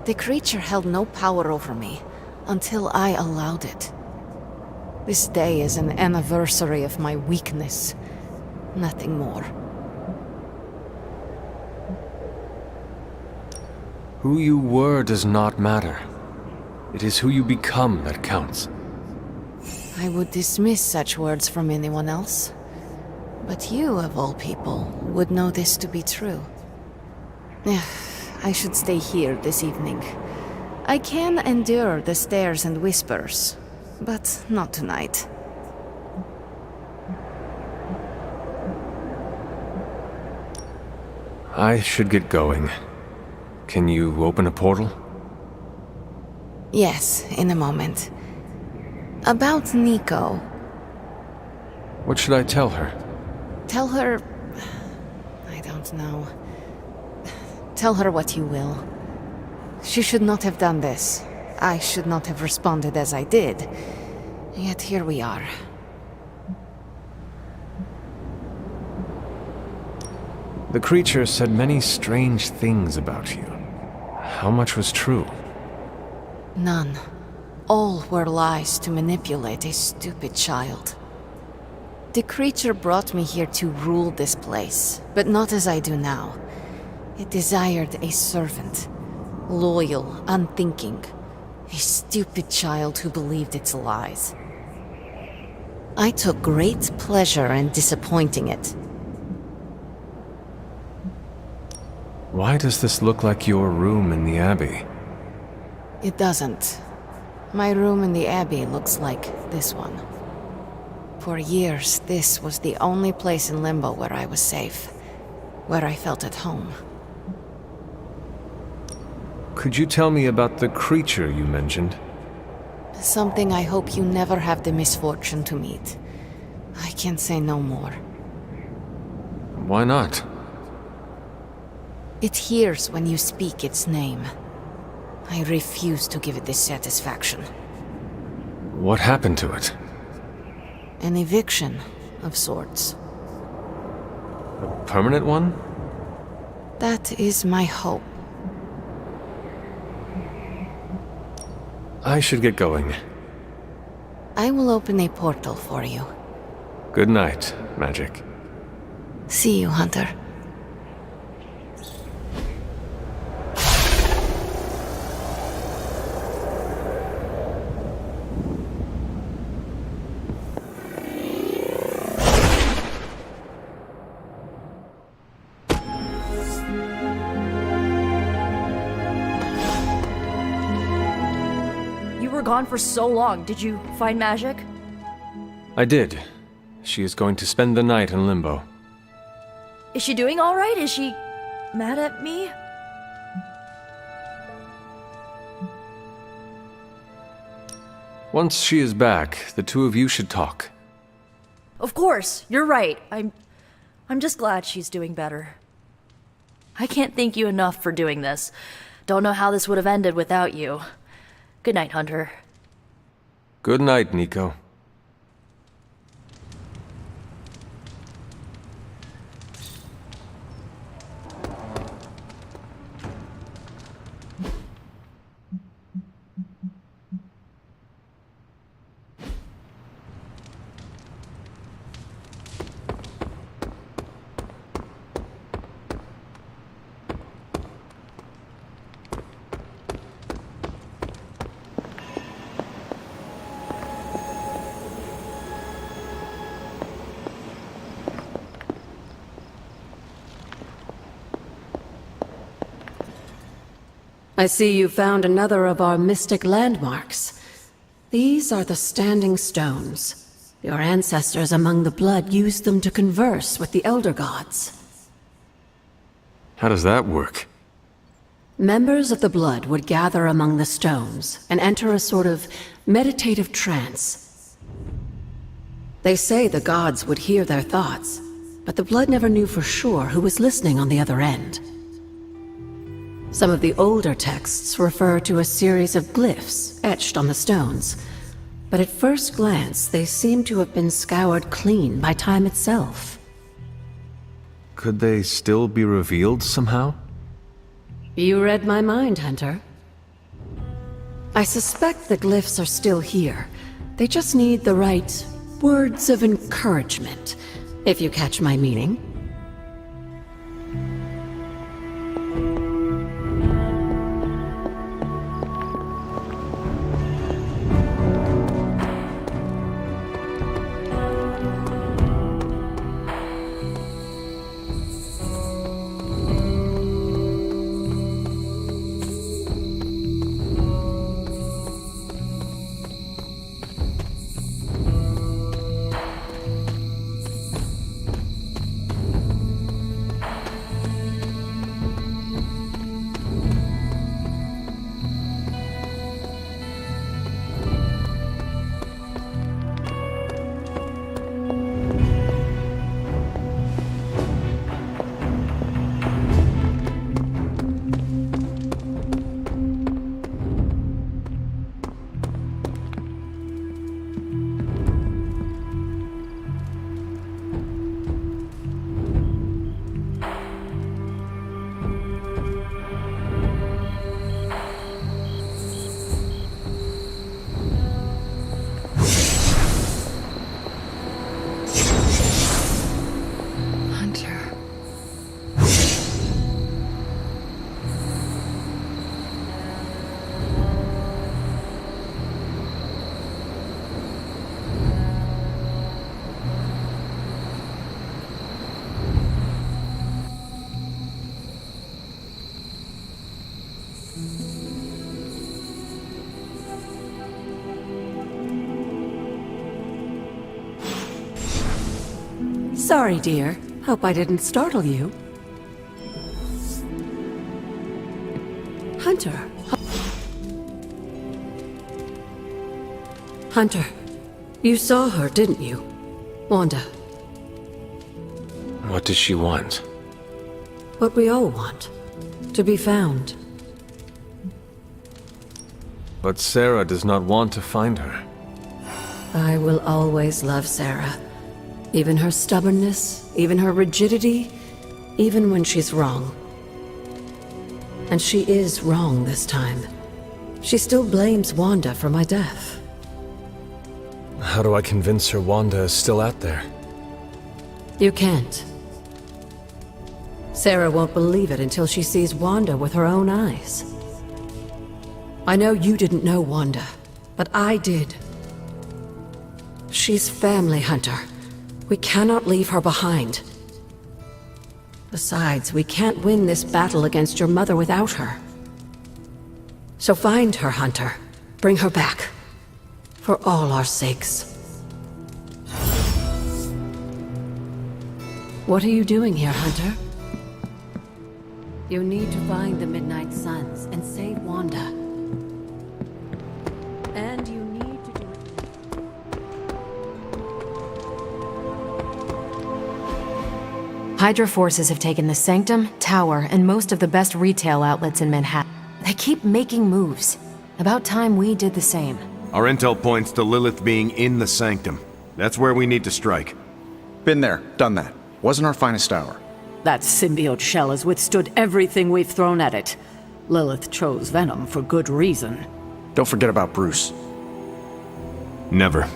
The creature held no power over me until I allowed it. This day is an anniversary of my weakness, nothing more. Who you were does not matter. It is who you become that counts. I would dismiss such words from anyone else. But you, of all people, would know this to be true. I should stay here this evening. I can endure the stares and whispers, but not tonight. I should get going. Can you open a portal? Yes, in a moment. About Nico. What should I tell her? Tell her... I don't know. Tell her what you will. She should not have done this. I should not have responded as I did. Yet here we are. The creature said many strange things about you. How much was true? None. All were lies to manipulate a stupid child. The creature brought me here to rule this place, but not as I do now. It desired a servant. Loyal, unthinking. A stupid child who believed its lies. I took great pleasure in disappointing it. Why does this look like your room in the Abbey? It doesn't. My room in the Abbey looks like this one. For years, this was the only place in Limbo where I was safe. Where I felt at home. Could you tell me about the creature you mentioned? Something I hope you never have the misfortune to meet. I can say no more. Why not? It hears when you speak its name. I refuse to give it this satisfaction. What happened to it? An eviction of sorts. A permanent one? That is my hope. I should get going. I will open a portal for you. Good night, Magic. See you, Hunter. Gone for so long. Did you find Magic? I did. She is going to spend the night in Limbo. Is she doing all right? Is she mad at me? Once she is back, the two of you should talk. Of course, you're right. I'm just glad she's doing better. I can't thank you enough for doing this. Don't know how this would have ended without you. Good night, Hunter. Good night, Nico. I see you found another of our mystic landmarks. These are the Standing Stones. Your ancestors among the Blood used them to converse with the Elder Gods. How does that work? Members of the Blood would gather among the stones and enter a sort of meditative trance. They say the gods would hear their thoughts, but the Blood never knew for sure who was listening on the other end. Some of the older texts refer to a series of glyphs etched on the stones, but at first glance they seem to have been scoured clean by time itself. Could they still be revealed somehow? You read my mind, Hunter. I suspect the glyphs are still here. They just need the right words of encouragement, if you catch my meaning. Sorry, dear. Hope I didn't startle you. Hunter. Hunter, you saw her, didn't you? Wanda. What does she want? What we all want. To be found. But Sarah does not want to find her. I will always love Sarah. Even her stubbornness, even her rigidity, even when she's wrong. And she is wrong this time. She still blames Wanda for my death. How do I convince her Wanda is still out there? You can't. Sarah won't believe it until she sees Wanda with her own eyes. I know you didn't know Wanda, but I did. She's family, Hunter. We cannot leave her behind. Besides, we can't win this battle against your mother without her. So find her, Hunter. Bring her back. For all our sakes. What are you doing here, Hunter? You need to find the Midnight Suns and save Wanda. And you need to do it. Hydra forces have taken the Sanctum, Tower, and most of the best retail outlets in Manhattan. They keep making moves. About time we did the same. Our intel points to Lilith being in the Sanctum. That's where we need to strike. Been there, done that. Wasn't our finest hour. That symbiote shell has withstood everything we've thrown at it. Lilith chose Venom for good reason. Don't forget about Bruce. Never.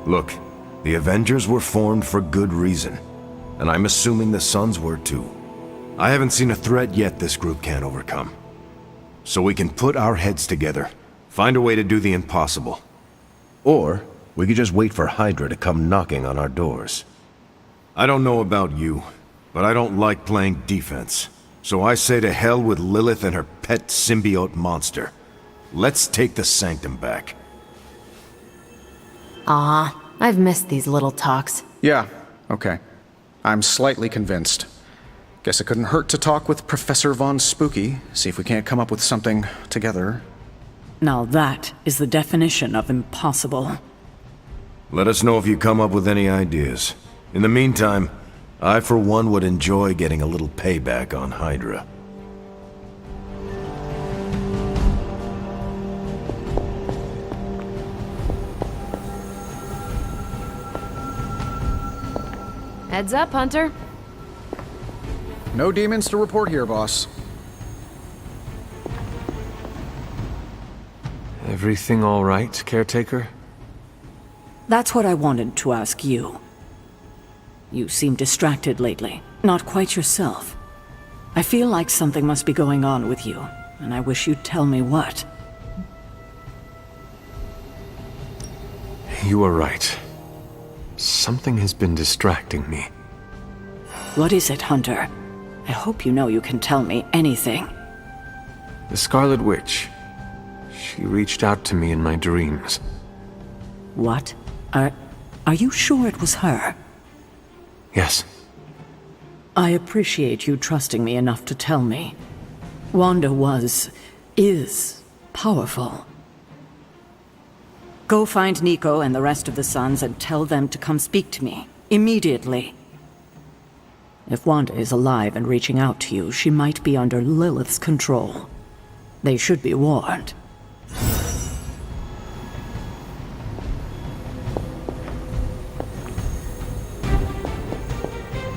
Look, the Avengers were formed for good reason. And I'm assuming the Suns were too. I haven't seen a threat yet this group can't overcome. So we can put our heads together. Find a way to do the impossible. Or, we could just wait for Hydra to come knocking on our doors. I don't know about you, but I don't like playing defense. So I say to hell with Lilith and her pet symbiote monster. Let's take the Sanctum back. I've missed these little talks. Yeah, okay. I'm slightly convinced. Guess it couldn't hurt to talk with Professor Von Spooky, see if we can't come up with something together. Now that is the definition of impossible. Let us know if you come up with any ideas. In the meantime, I for one would enjoy getting a little payback on Hydra. Heads up, Hunter. No demons to report here, boss. Everything all right, caretaker? That's what I wanted to ask you. You seem distracted lately, not quite yourself. I feel like something must be going on with you, and I wish you'd tell me what. You are right. Something has been distracting me. What is it, Hunter? I hope you know you can tell me anything. The Scarlet Witch. She reached out to me in my dreams. What? Are you sure it was her? Yes. I appreciate you trusting me enough to tell me. Wanda is powerful. Go find Nico and the rest of the Suns and tell them to come speak to me, immediately. If Wanda is alive and reaching out to you, she might be under Lilith's control. They should be warned.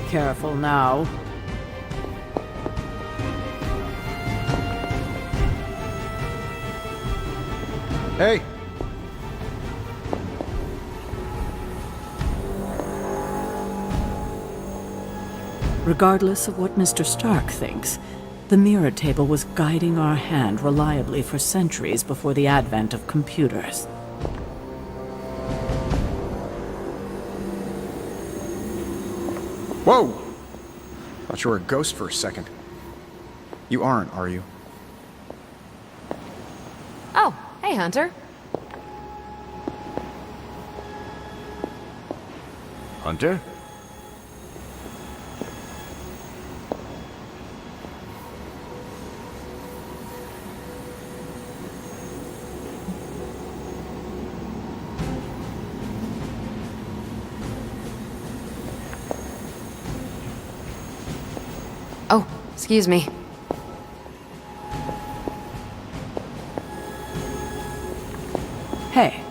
Careful now. Hey! Regardless of what Mr. Stark thinks, the mirror table was guiding our hand reliably for centuries before the advent of computers. Whoa! Thought you were a ghost for a second. You aren't, are you? Oh, hey, Hunter. Hunter? Oh, excuse me. Hey.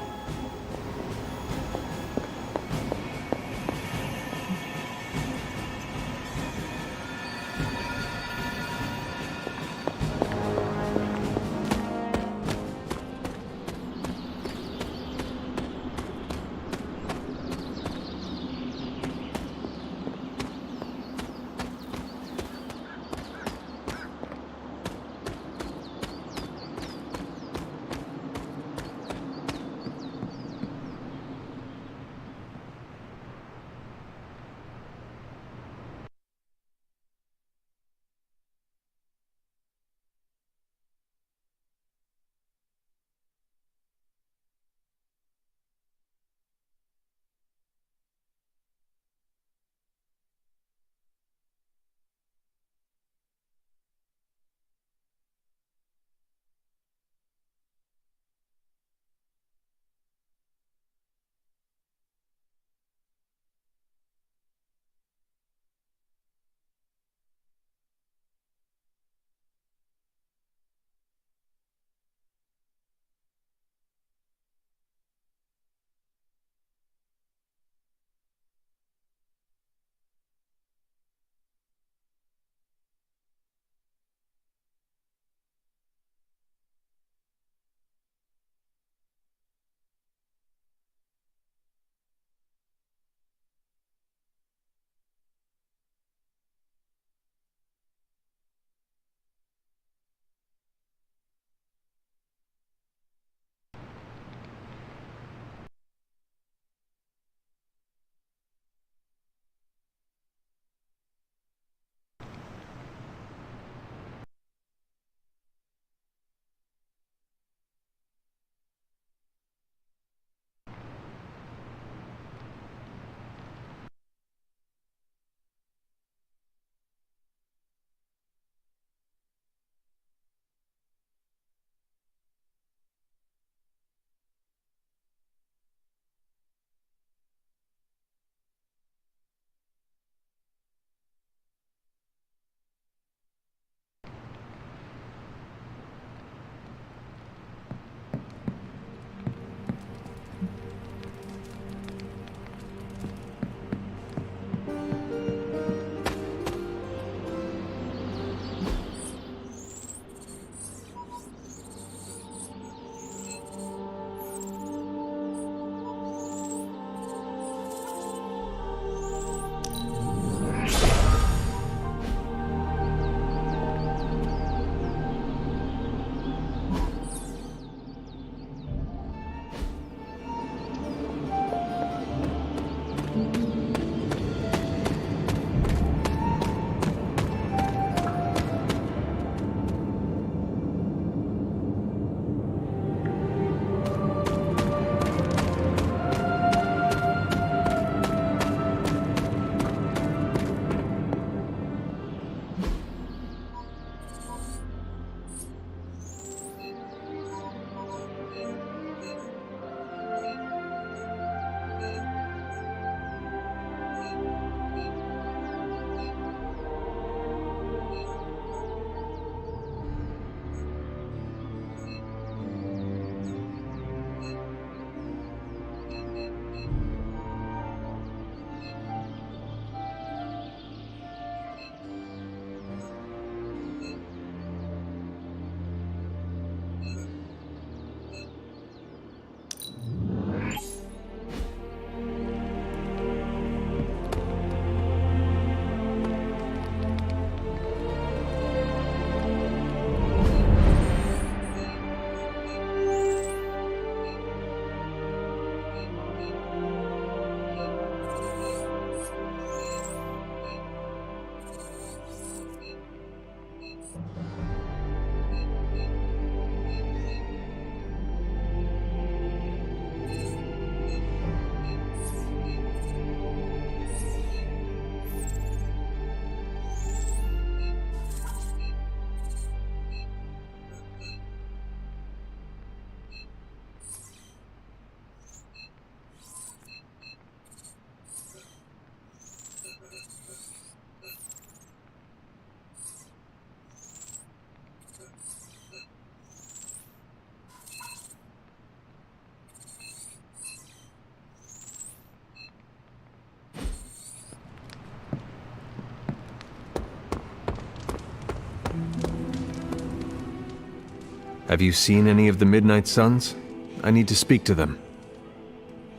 Have you seen any of the Midnight Suns? I need to speak to them.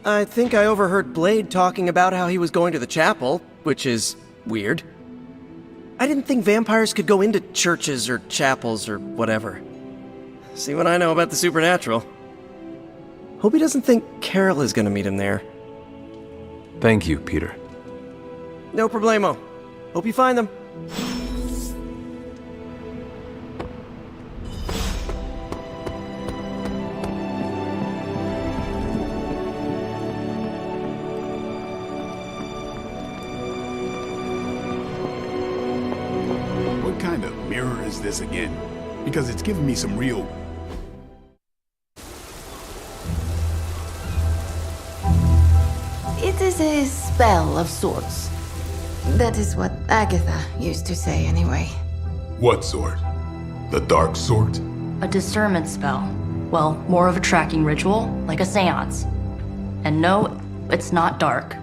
I think I overheard Blade talking about how he was going to the chapel, which is weird. I didn't think vampires could go into churches or chapels or whatever. See what I know about the supernatural. Hope he doesn't think Carol is gonna meet him there. Thank you, Peter. No problemo. Hope you find them. What kind of mirror is this again? Because it's giving me some real... It is a spell of sorts. That is what Agatha used to say anyway. What sort? The dark sort? A discernment spell. Well, more of a tracking ritual, like a seance. And no, it's not dark.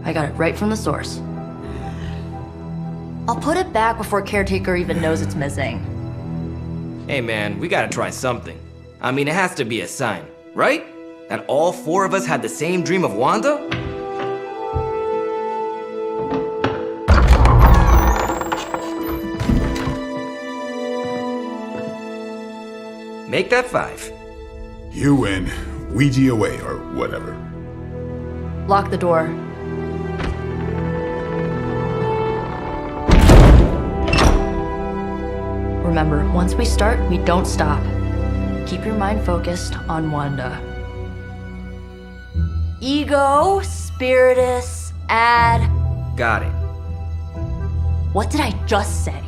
I got it right from the source. I'll put it back before Caretaker even knows it's missing. Hey man, we gotta try something. I mean, it has to be a sign, right? That all four of us had the same dream of Wanda? Make that 5. You win. Ouija away, or whatever. Lock the door. Remember, once we start, we don't stop. Keep your mind focused on Wanda. Ego, Spiritus, add... Got it. What did I just say?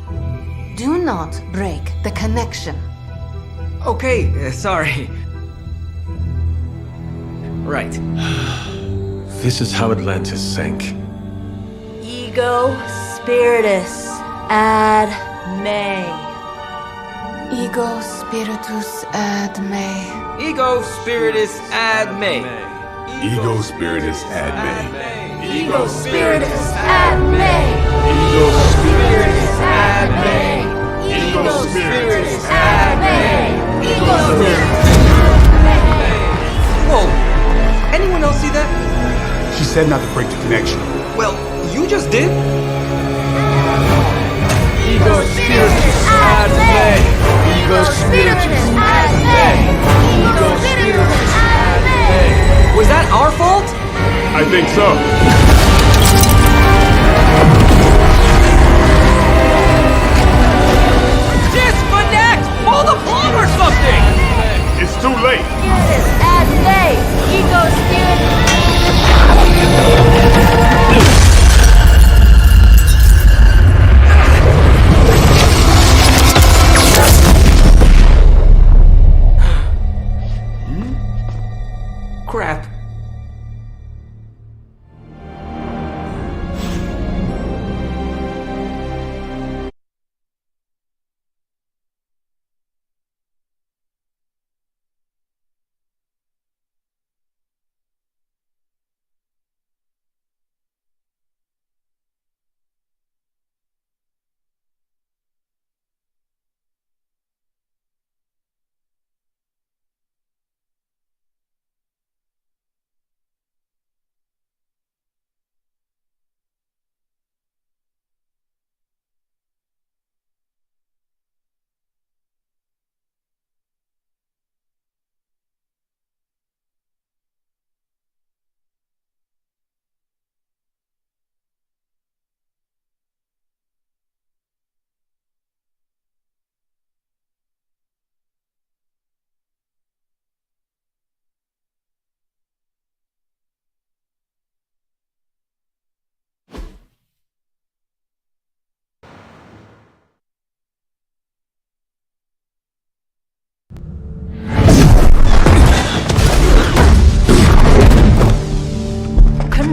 Do not break the connection. Okay, sorry. Right. This is how Atlantis sank. Ego, Spiritus, ad me. Ego spiritus ad me. Ego spiritus ad me. Ego spiritus ad me. Ego spiritus ad me. Ego spiritus ad me. Ego spiritus ad me. Ego spiritus Whoa! Anyone else see that? She said not to break the connection. Well, you just did. Ego spiritus ad me. Ego spiritus ad me. Ego spiritus ad me. Was that our fault? I think so. Disconnect! Pull the plug or something! It's too late. Spiritus ad me. Ego spiritus. Crap.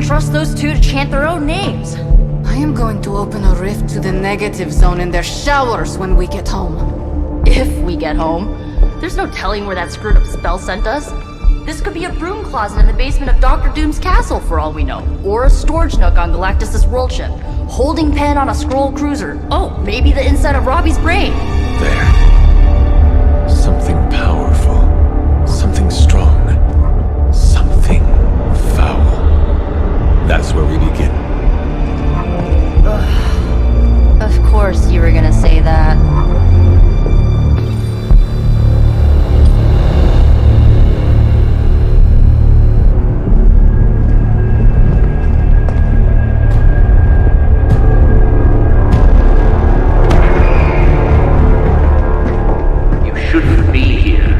Trust those two to chant their own names. I am going to open a rift to the negative zone in their showers when we get home. If we get home. There's no telling where that screwed up spell sent us. This could be a broom closet in the basement of Dr. Doom's castle for all we know. Or a storage nook on Galactus' world ship. Holding pen on a scroll cruiser. Oh, maybe the inside of Robbie's brain. There. That's where we begin. Of course you were gonna say that. Shouldn't be here.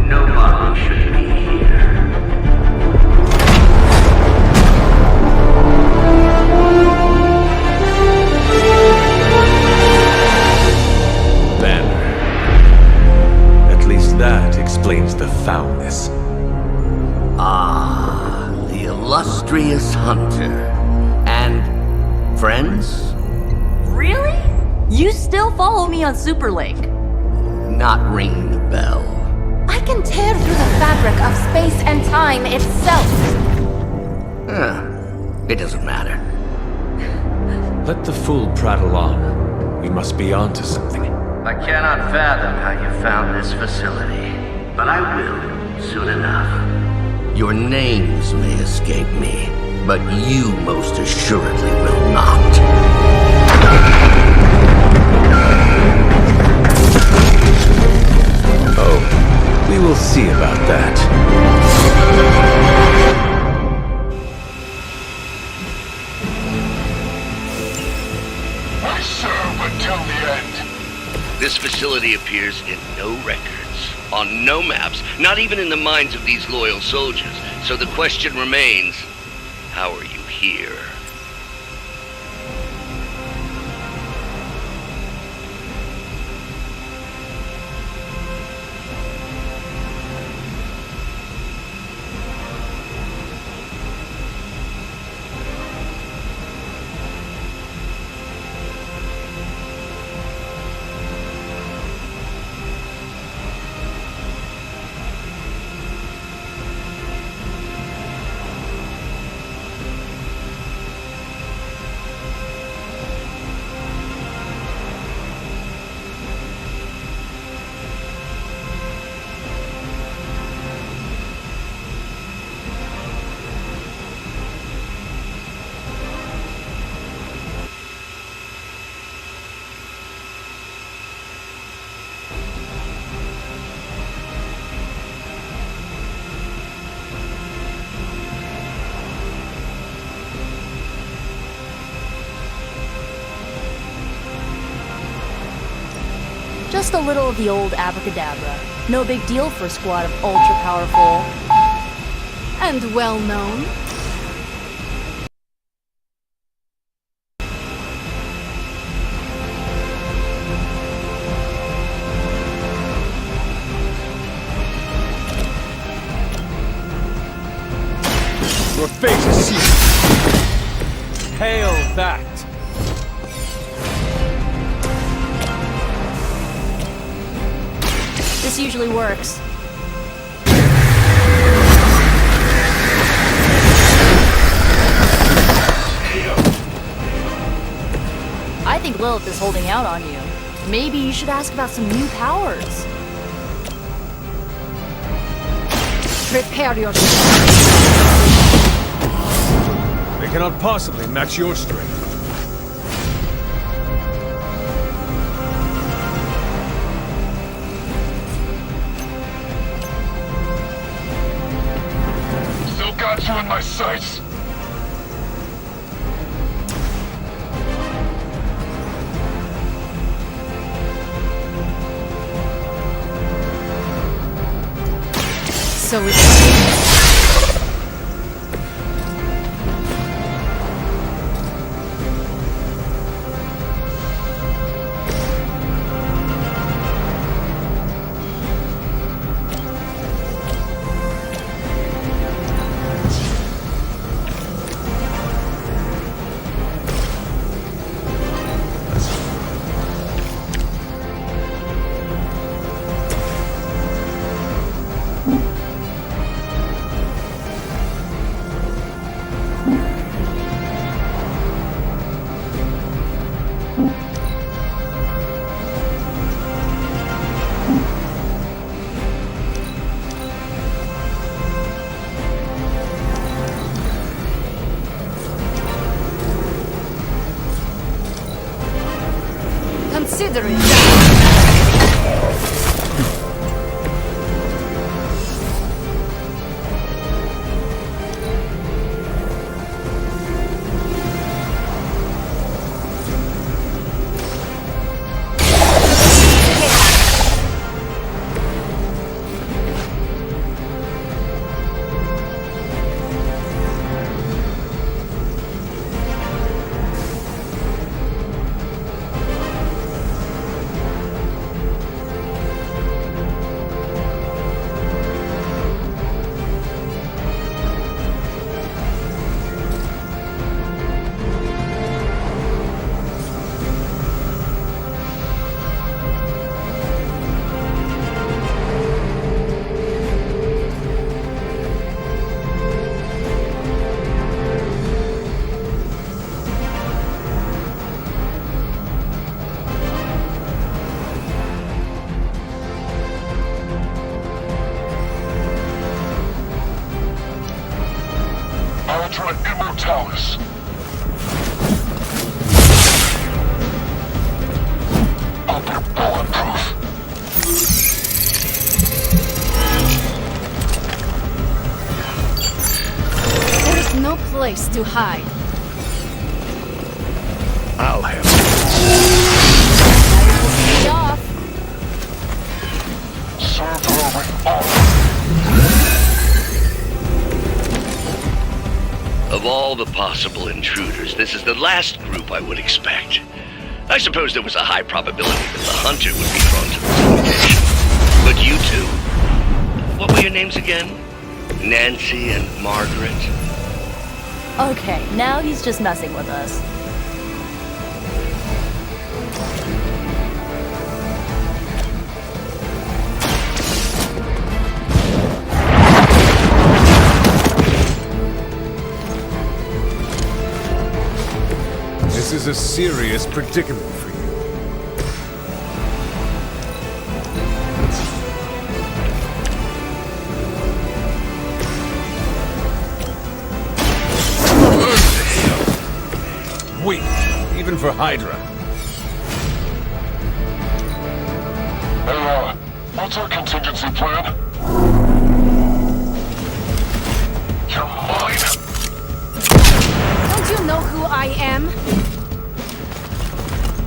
Nobody should be here. Banner. At least that explains the foulness. Ah, the illustrious hunter. And friends? Really? You still follow me on Superlink? Not ringing the bell. I can tear through the fabric of space and time itself. It doesn't matter. Let the fool prattle on. We must be onto something. I cannot fathom how you found this facility, but I will soon enough. Your names may escape me, but you most assuredly will not. Oh, we will see about that. I serve until the end. This facility appears in no records, on no maps, not even in the minds of these loyal soldiers. So the question remains, how are you here? Just a little of the old abracadabra. No big deal for a squad of ultra-powerful... And well-known. Your fate is sealed. Hail that! This usually works. I think Lilith is holding out on you. Maybe you should ask about some new powers. Prepare yourself. They cannot possibly match your strength. Still got you in my sights. So it's... considering. Ultra Immortalis. Hope you're bulletproof. There's no place to hide. I'll have Be off. served her with honor. Of all the possible intruders, this is the last group I would expect. I suppose there was a high probability that the hunter would be drawn to this invitation. But you two, what were your names again? Nancy and Margaret? Okay, now he's just messing with us. This is a serious predicament for you. Weak, even for Hydra. Hey, what's our contingency plan? You're mine. Don't you know who I am?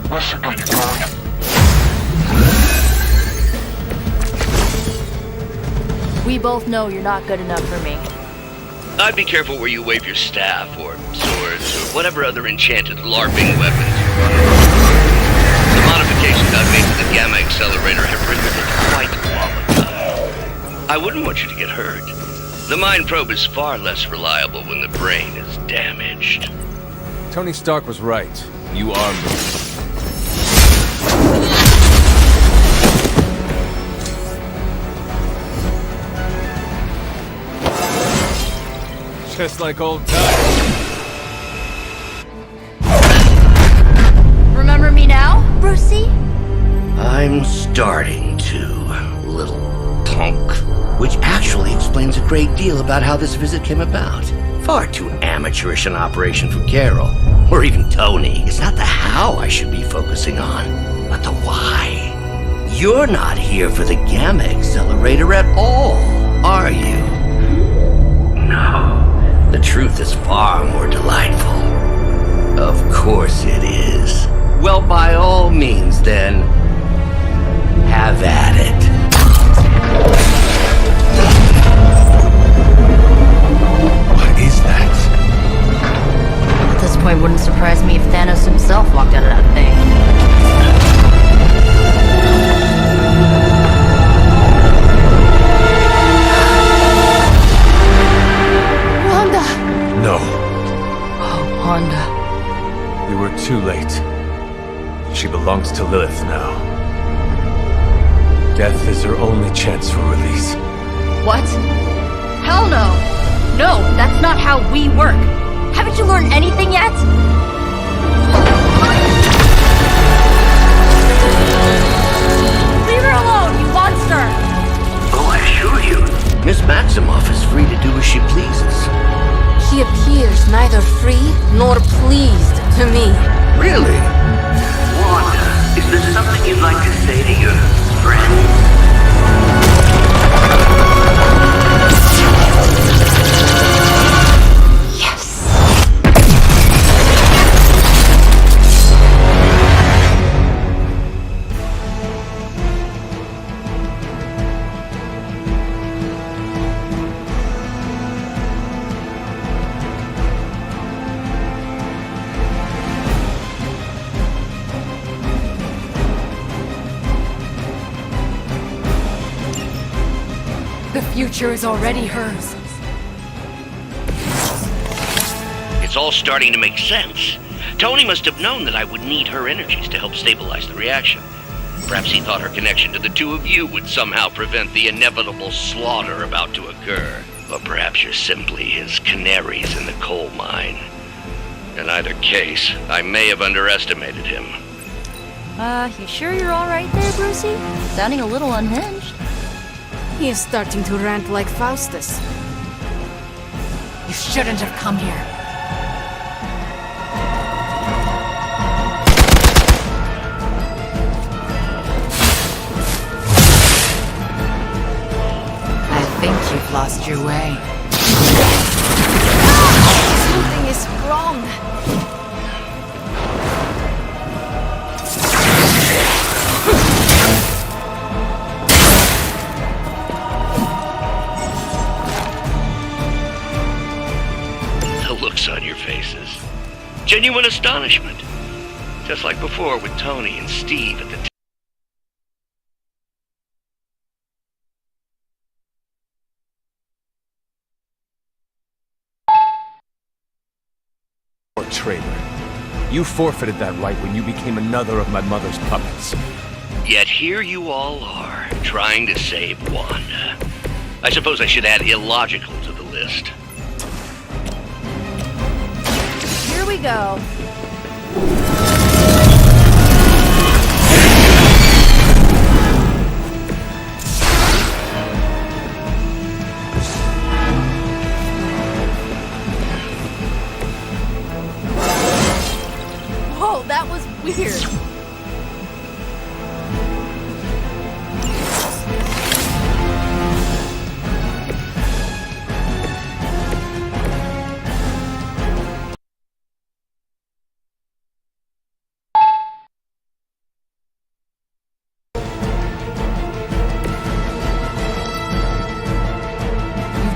This should get you going. We both know you're not good enough for me. I'd be careful where you wave your staff, or swords, or whatever other enchanted LARPing weapons you run around. The modifications I've made to the Gamma Accelerator have rendered it quite volatile. I wouldn't want you to get hurt. The mind probe is far less reliable when the brain is damaged. Tony Stark was right. You are moving. Just like old times. Remember me now, Brucey? I'm starting to, little punk. Which actually explains a great deal about how this visit came about. Far too amateurish an operation for Carol, or even Tony. It's not the how I should be focusing on, but the why. You're not here for the Gamma Accelerator at all, are you? No. The truth is far more delightful. Of course it is. Well, by all means, then, have at it. What is that? At this point, wouldn't surprise me if Thanos himself walked out of that thing. No. Oh, Wanda. You were too late. She belongs to Lilith now. Death is her only chance for release. What? Hell no! No, that's not how we work. Haven't you learned anything yet? Leave her alone, you monster! Oh, I assure you, Miss Maximoff is free to do as she pleases. He appears neither free nor pleased to me. Really? Wanda, is this future is already hers. It's all starting to make sense. Tony must have known that I would need her energies to help stabilize the reaction. Perhaps he thought her connection to the two of you would somehow prevent the inevitable slaughter about to occur. Or perhaps you're simply his canaries in the coal mine. In either case, I may have underestimated him. You sure you're alright there, Brucey? Sounding a little unhinged. He is starting to rant like Faustus. You shouldn't have come here. I think you've lost your way. Something is wrong. On your faces. Genuine astonishment. Just like before with Tony and Steve at the Traitor. You forfeited that right when you became another of my mother's puppets. Yet here you all are, trying to save Wanda. I suppose I should add illogical to the list. Here we go. Whoa, that was weird.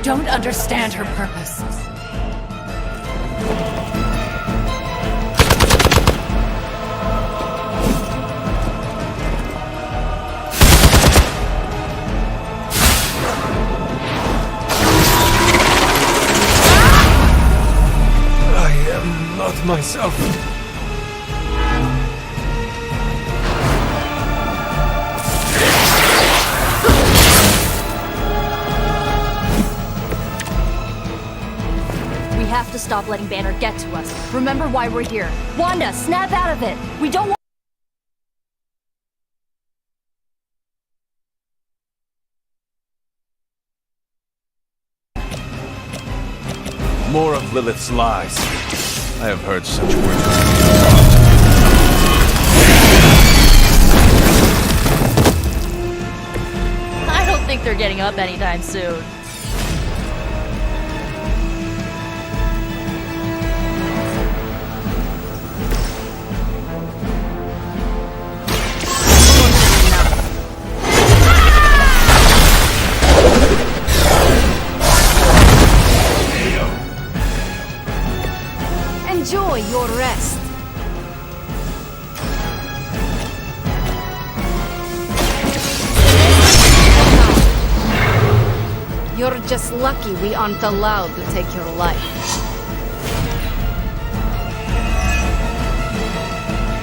Don't understand her purpose. I am not myself. We have to stop letting Banner get to us. Remember why we're here. Wanda, snap out of it. We don't want... More of Lilith's lies. I have heard such words. I don't think they're getting up anytime soon. Enjoy your rest. You're just lucky we aren't allowed to take your life.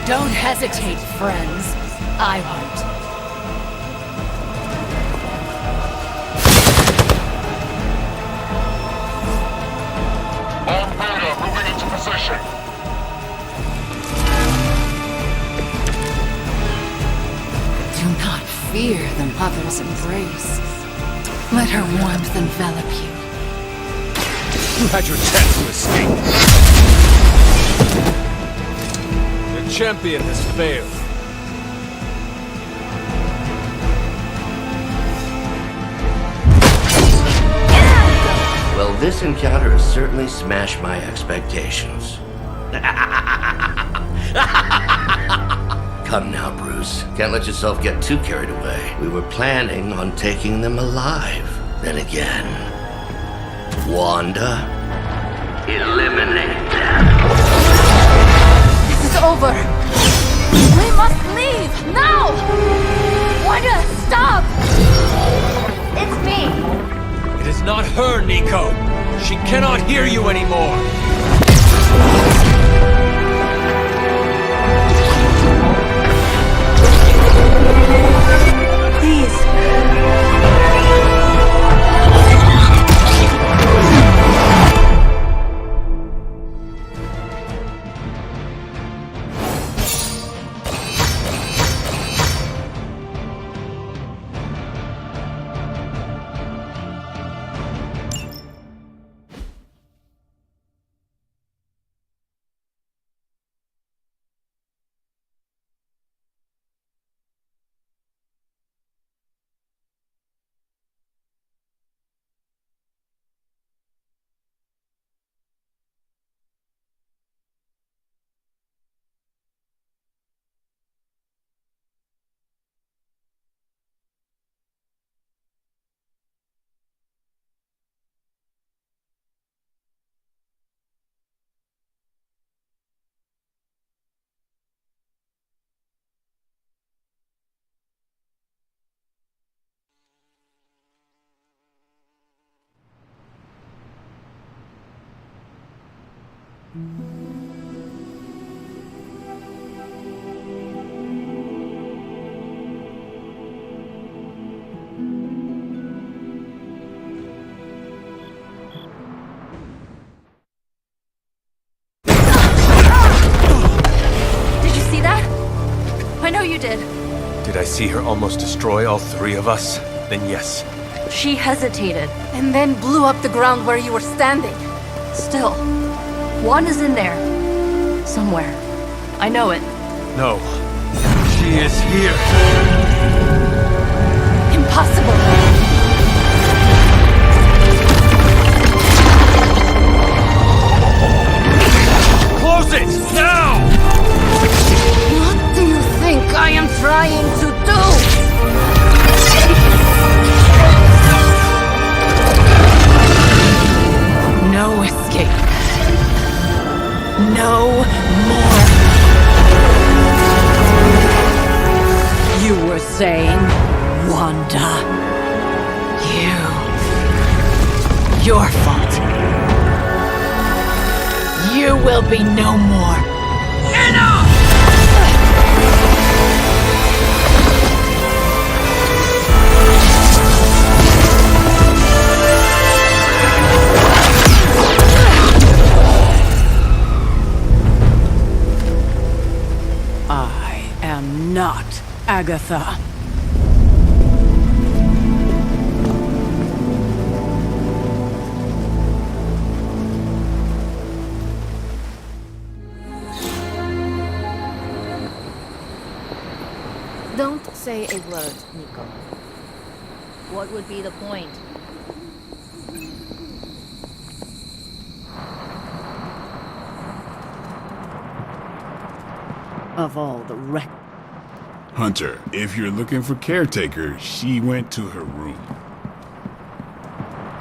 Don't hesitate, friends. I won't. All Beta moving into position. Do not fear the mother's embrace. Let her warmth envelop you. You had your chance to escape. Your champion has failed. Well, this encounter has certainly smashed my expectations. Come now, Bruce. Can't let yourself get too carried away. We were planning on taking them alive. Then again, Wanda, eliminate them. This is over. We must leave now. Wanda, stop! It's me, is not her, Nico! She cannot hear you anymore! Please. I know you did. Did I see her almost destroy all three of us? Then yes. She hesitated. And then blew up the ground where you were standing. Still, Wanda's in there. Somewhere. I know it. No. She is here. Impossible. Close it! Now! What do you think I am trying to do? No escape. No more. You were saying, Wanda. Your fault. You will be no more. Enough! I am not Agatha. Don't say a word, Nico. What would be the point? Of all the wreck. Hunter, if you're looking for caretaker, she went to her room.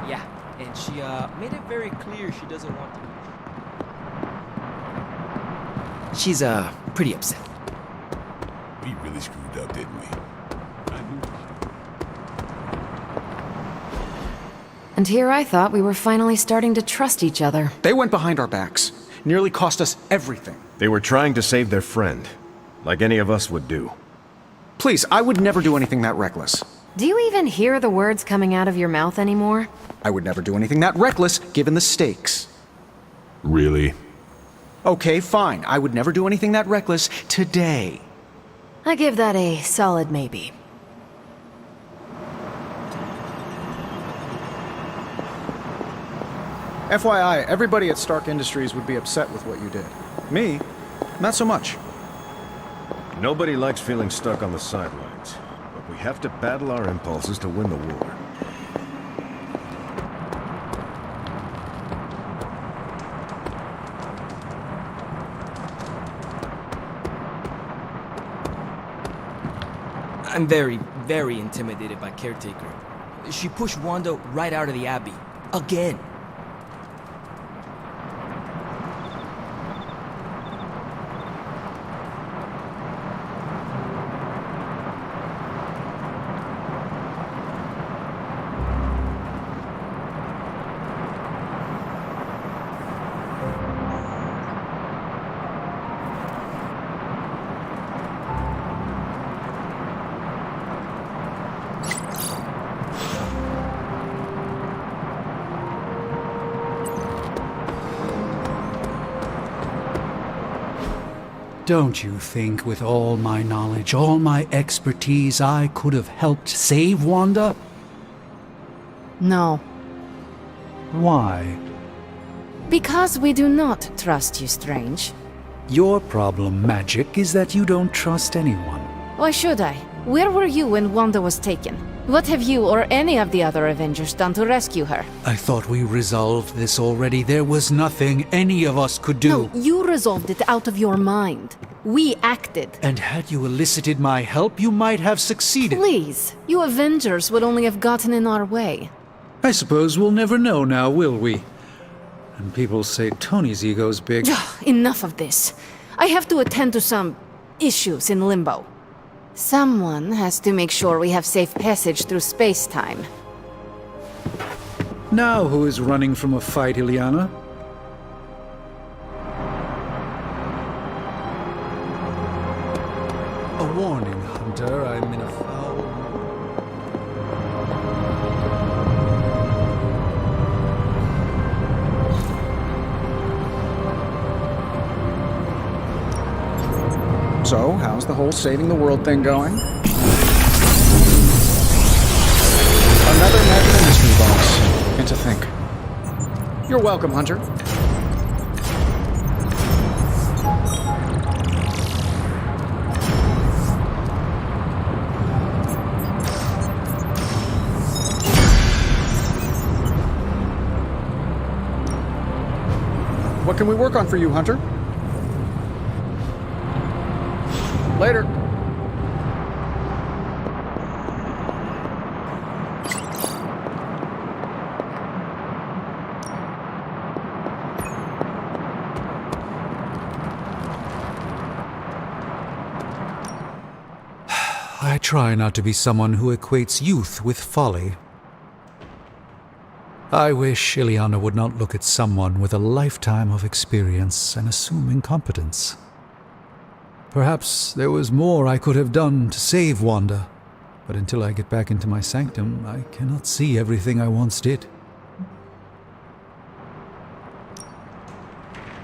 Yeah, and she made it very clear she doesn't want to. She's pretty upset. We really screwed up, didn't we? I knew. And here I thought we were finally starting to trust each other. They went behind our backs. Nearly cost us everything. They were trying to save their friend, like any of us would do. Please, I would never do anything that reckless. Do you even hear the words coming out of your mouth anymore? I would never do anything that reckless, given the stakes. Really? Okay, fine. I would never do anything that reckless today. I give that a solid maybe. FYI, everybody at Stark Industries would be upset with what you did. Me, not so much. Nobody likes feeling stuck on the sidelines, but we have to battle our impulses to win the war. I'm very, very intimidated by Caretaker. She pushed Wanda right out of the Abbey. Again. Don't you think with all my knowledge, all my expertise, I could have helped save Wanda? No. Why? Because we do not trust you, Strange. Your problem, Magic, is that you don't trust anyone. Why should I? Where were you when Wanda was taken? What have you or any of the other Avengers done to rescue her? I thought we resolved this already. There was nothing any of us could do. No, you resolved it out of your mind. We acted. And had you elicited my help, you might have succeeded. Please, you Avengers would only have gotten in our way. I suppose we'll never know now, will we? And people say Tony's ego's big. Enough of this. I have to attend to some issues in Limbo. Someone has to make sure we have safe passage through space-time. Now who is running from a fight, Ileana? A warning, Hunter. I'm in a foul... So, how's the whole saving the world thing going? Another Magical Mystery Box. And to think. You're welcome, Hunter. What can we work on for you, Hunter? Later. I try not to be someone who equates youth with folly. I wish Ileana would not look at someone with a lifetime of experience and assume incompetence. Perhaps there was more I could have done to save Wanda, but until I get back into my sanctum, I cannot see everything I once did.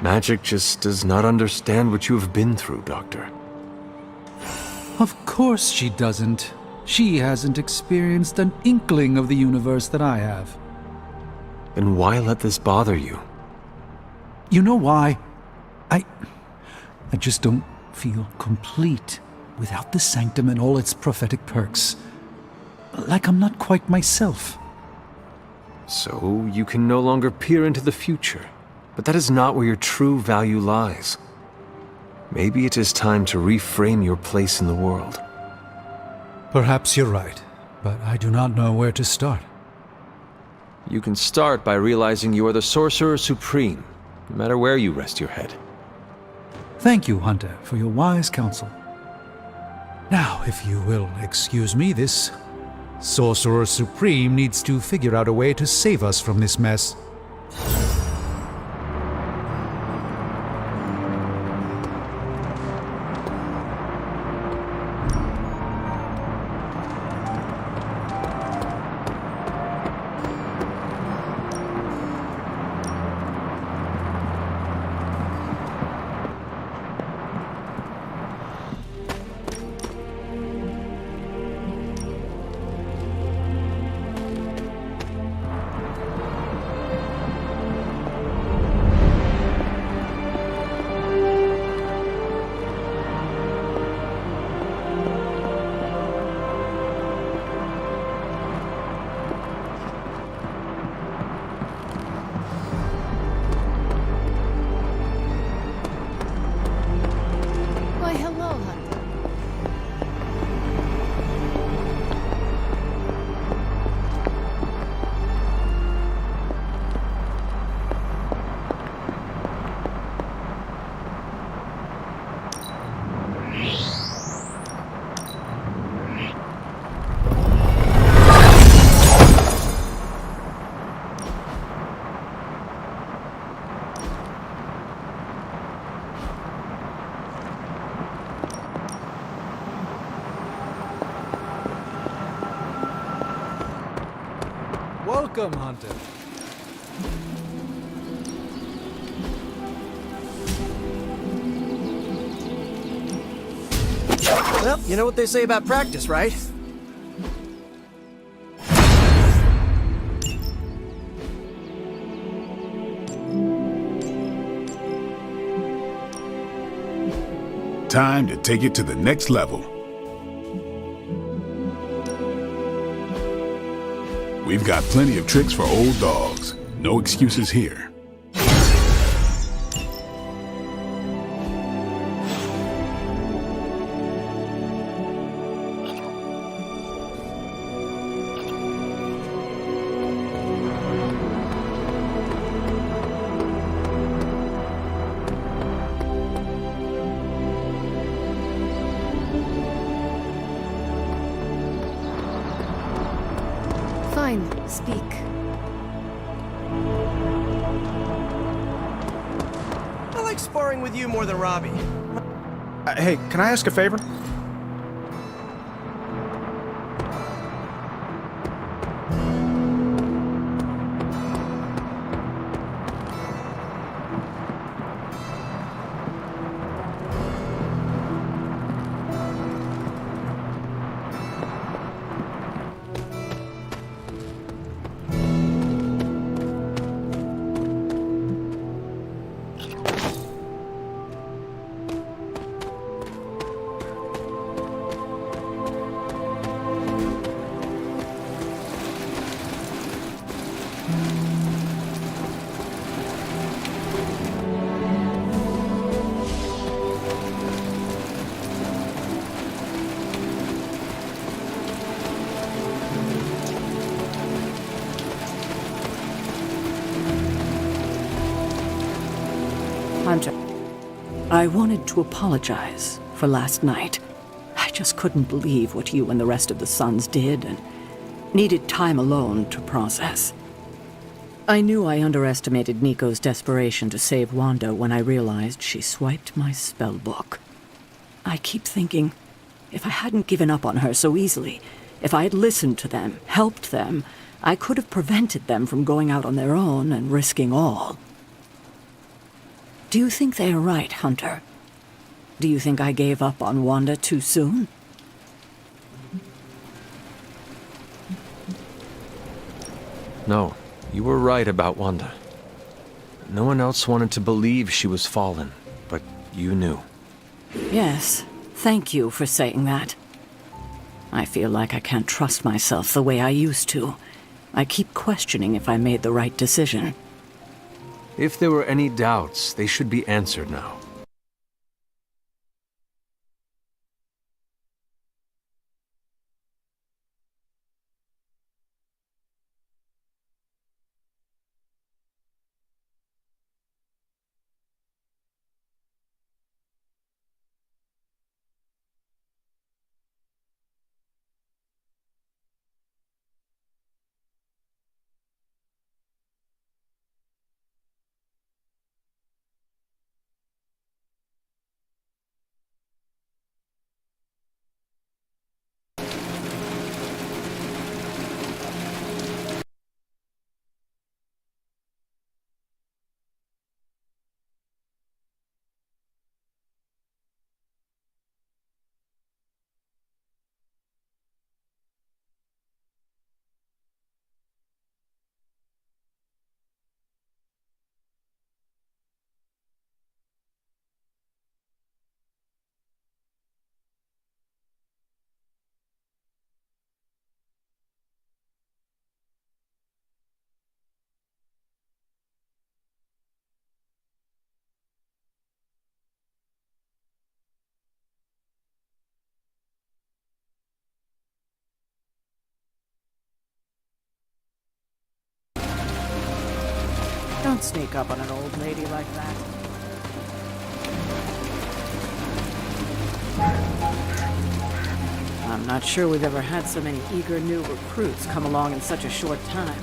Magic just does not understand what you have been through, Doctor. Of course she doesn't. She hasn't experienced an inkling of the universe that I have. Then why let this bother you? You know why? I just don't feel complete without the sanctum and all its prophetic perks. Like I'm not quite myself. So you can no longer peer into the future. But that is not where your true value lies. Maybe it is time to reframe your place in the world. Perhaps you're right, but I do not know where to start. You can start by realizing you are the Sorcerer Supreme, no matter where you rest your head. Thank you, Hunter, for your wise counsel. Now, if you will excuse me, this Sorcerer Supreme needs to figure out a way to save us from this mess. Welcome, Hunter. Well, you know what they say about practice, right? Time to take it to the next level. We've got plenty of tricks for old dogs. No excuses here. Fine, speak. I like sparring with you more than Robbie. Hey, can I ask a favor? Hunter, I wanted to apologize for last night. I just couldn't believe what you and the rest of the Sons did and needed time alone to process. I knew I underestimated Nico's desperation to save Wanda when I realized she swiped my spellbook. I keep thinking, if I hadn't given up on her so easily, if I had listened to them, helped them, I could have prevented them from going out on their own and risking all. Do you think they are right, Hunter? Do you think I gave up on Wanda too soon? No, you were right about Wanda. No one else wanted to believe she was fallen, but you knew. Yes, thank you for saying that. I feel like I can't trust myself the way I used to. I keep questioning if I made the right decision. If there were any doubts, they should be answered now. Don't sneak up on an old lady like that. I'm not sure we've ever had so many eager new recruits come along in such a short time.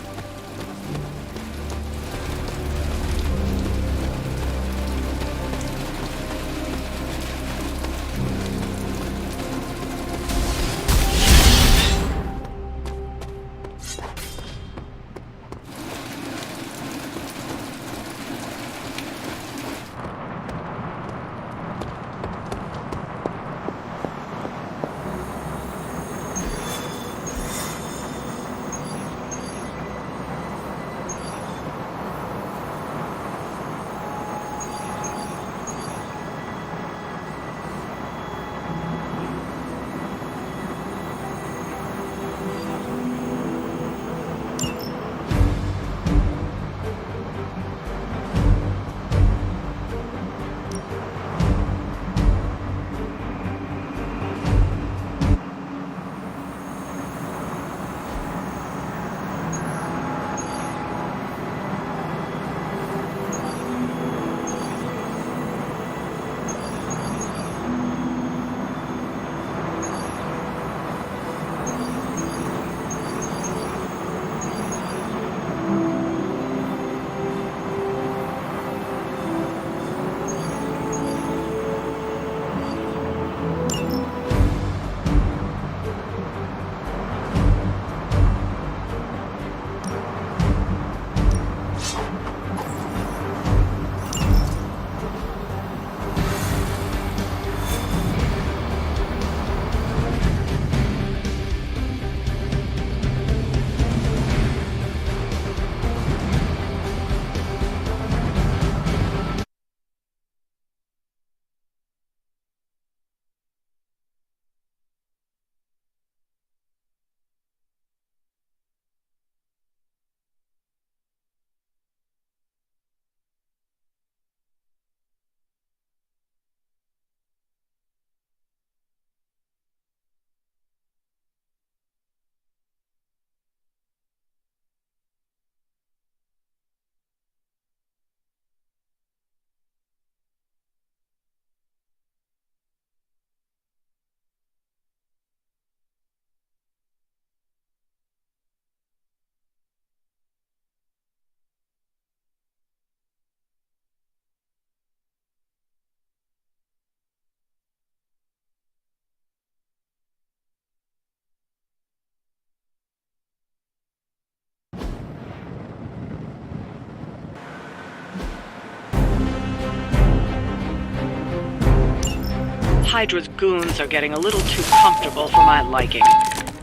Hydra's goons are getting a little too comfortable for my liking.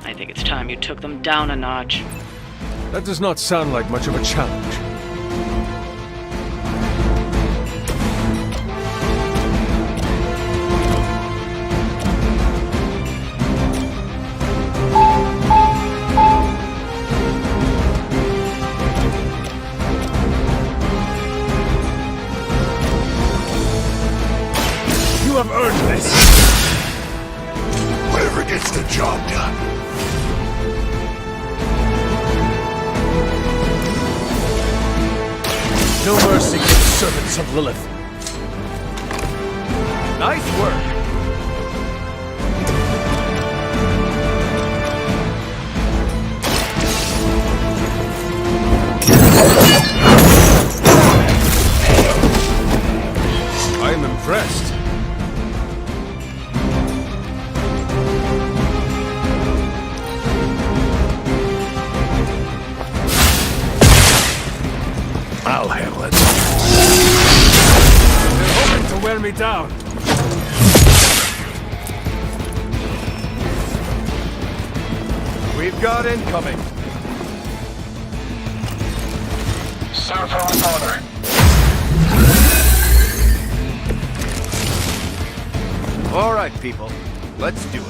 I think it's time you took them down a notch. That does not sound like much of a challenge. You have earned this! Whatever gets the job done. No mercy to the servants of Lilith. Nice work! I am impressed. I'll handle it. They're hoping to wear me down. We've got incoming. Serve her with honor. All right, people. Let's do it.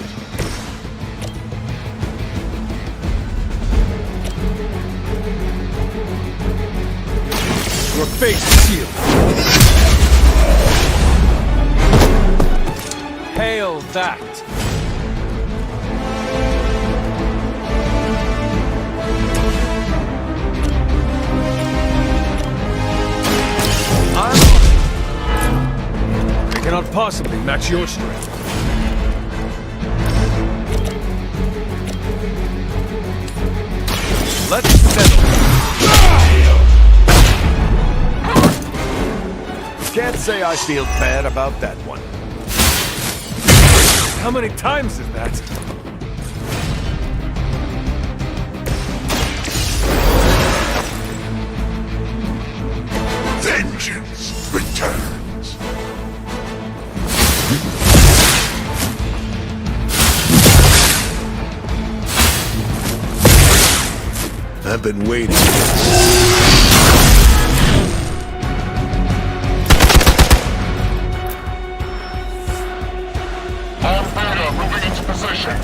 Your fate is sealed. Hail that! I cannot possibly match your strength. Let's settle. Can't say I feel bad about that one. How many times is that? Vengeance returns. I've been waiting. Moving into position.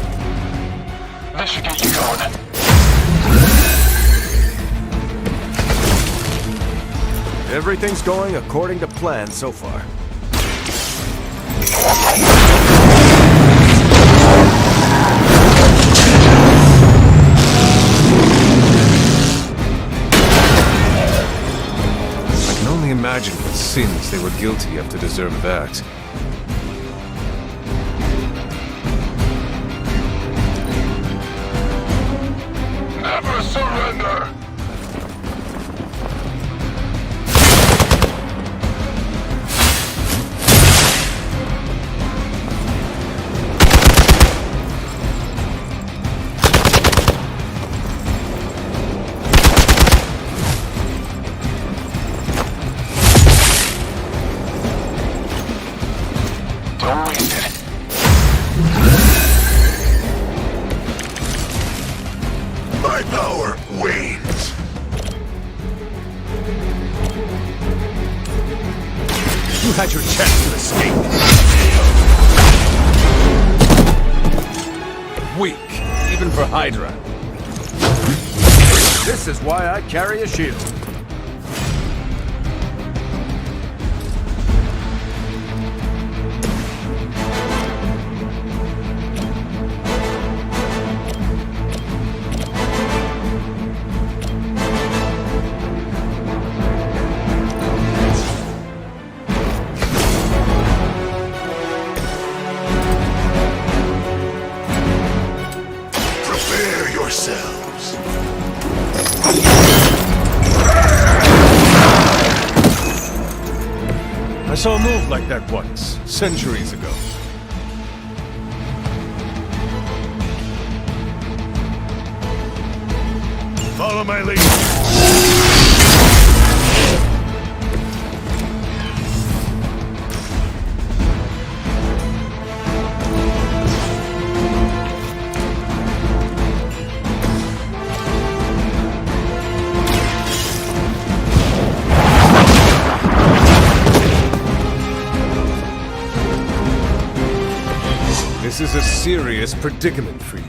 This should get you going. Everything's going according to plan so far. I can only imagine what sins they were guilty of to deserve that. Never surrender! Don't waste it. My power wanes. You had your chance to escape. Weak, even for Hydra. This is why I carry a shield. Prepare yourselves. I saw a move like that once, centuries ago. Follow my lead. is a serious predicament for you.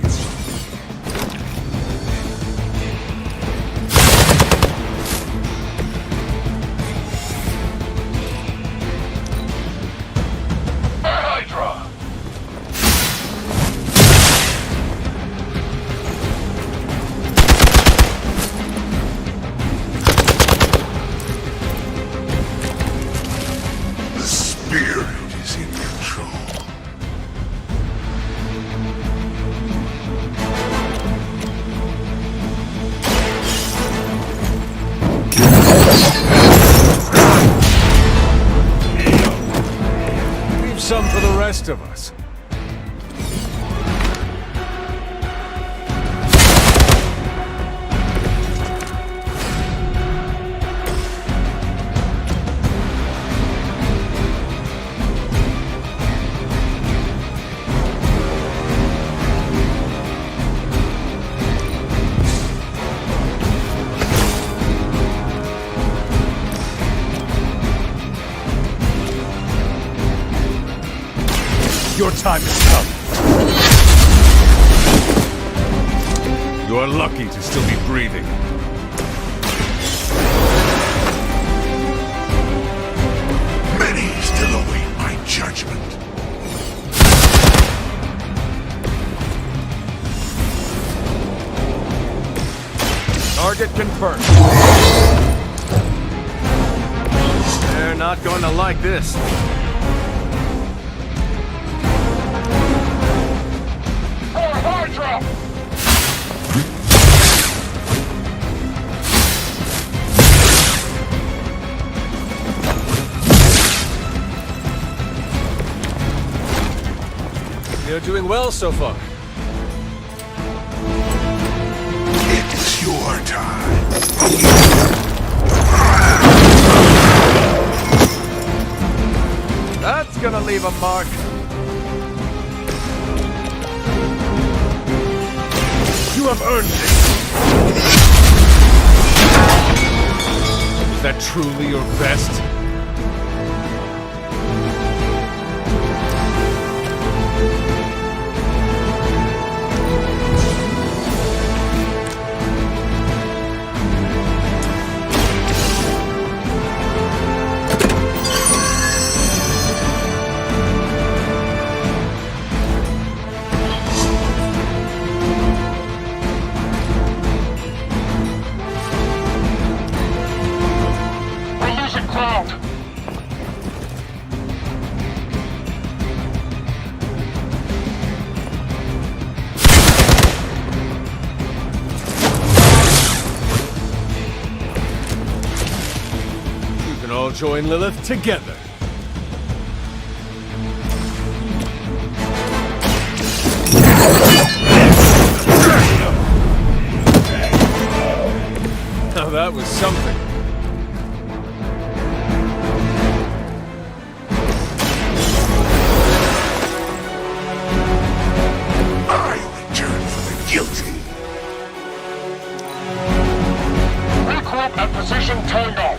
The spirit is in control. Leave some for the rest of us. Your time has come. You are lucky to still be breathing. Many still await my judgment. Target confirmed. They're not going to like this. You're doing well so far. It's your time. That's gonna leave a mark. You have earned it. Is that truly your best? All join Lilith together. Now that was something. I return for the guilty. Regroup at position Tango.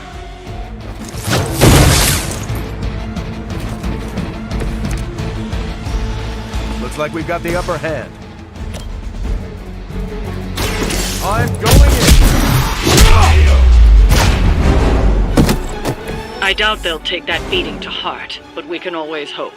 Looks like we've got the upper hand. I'm going in! I doubt they'll take that beating to heart, but we can always hope.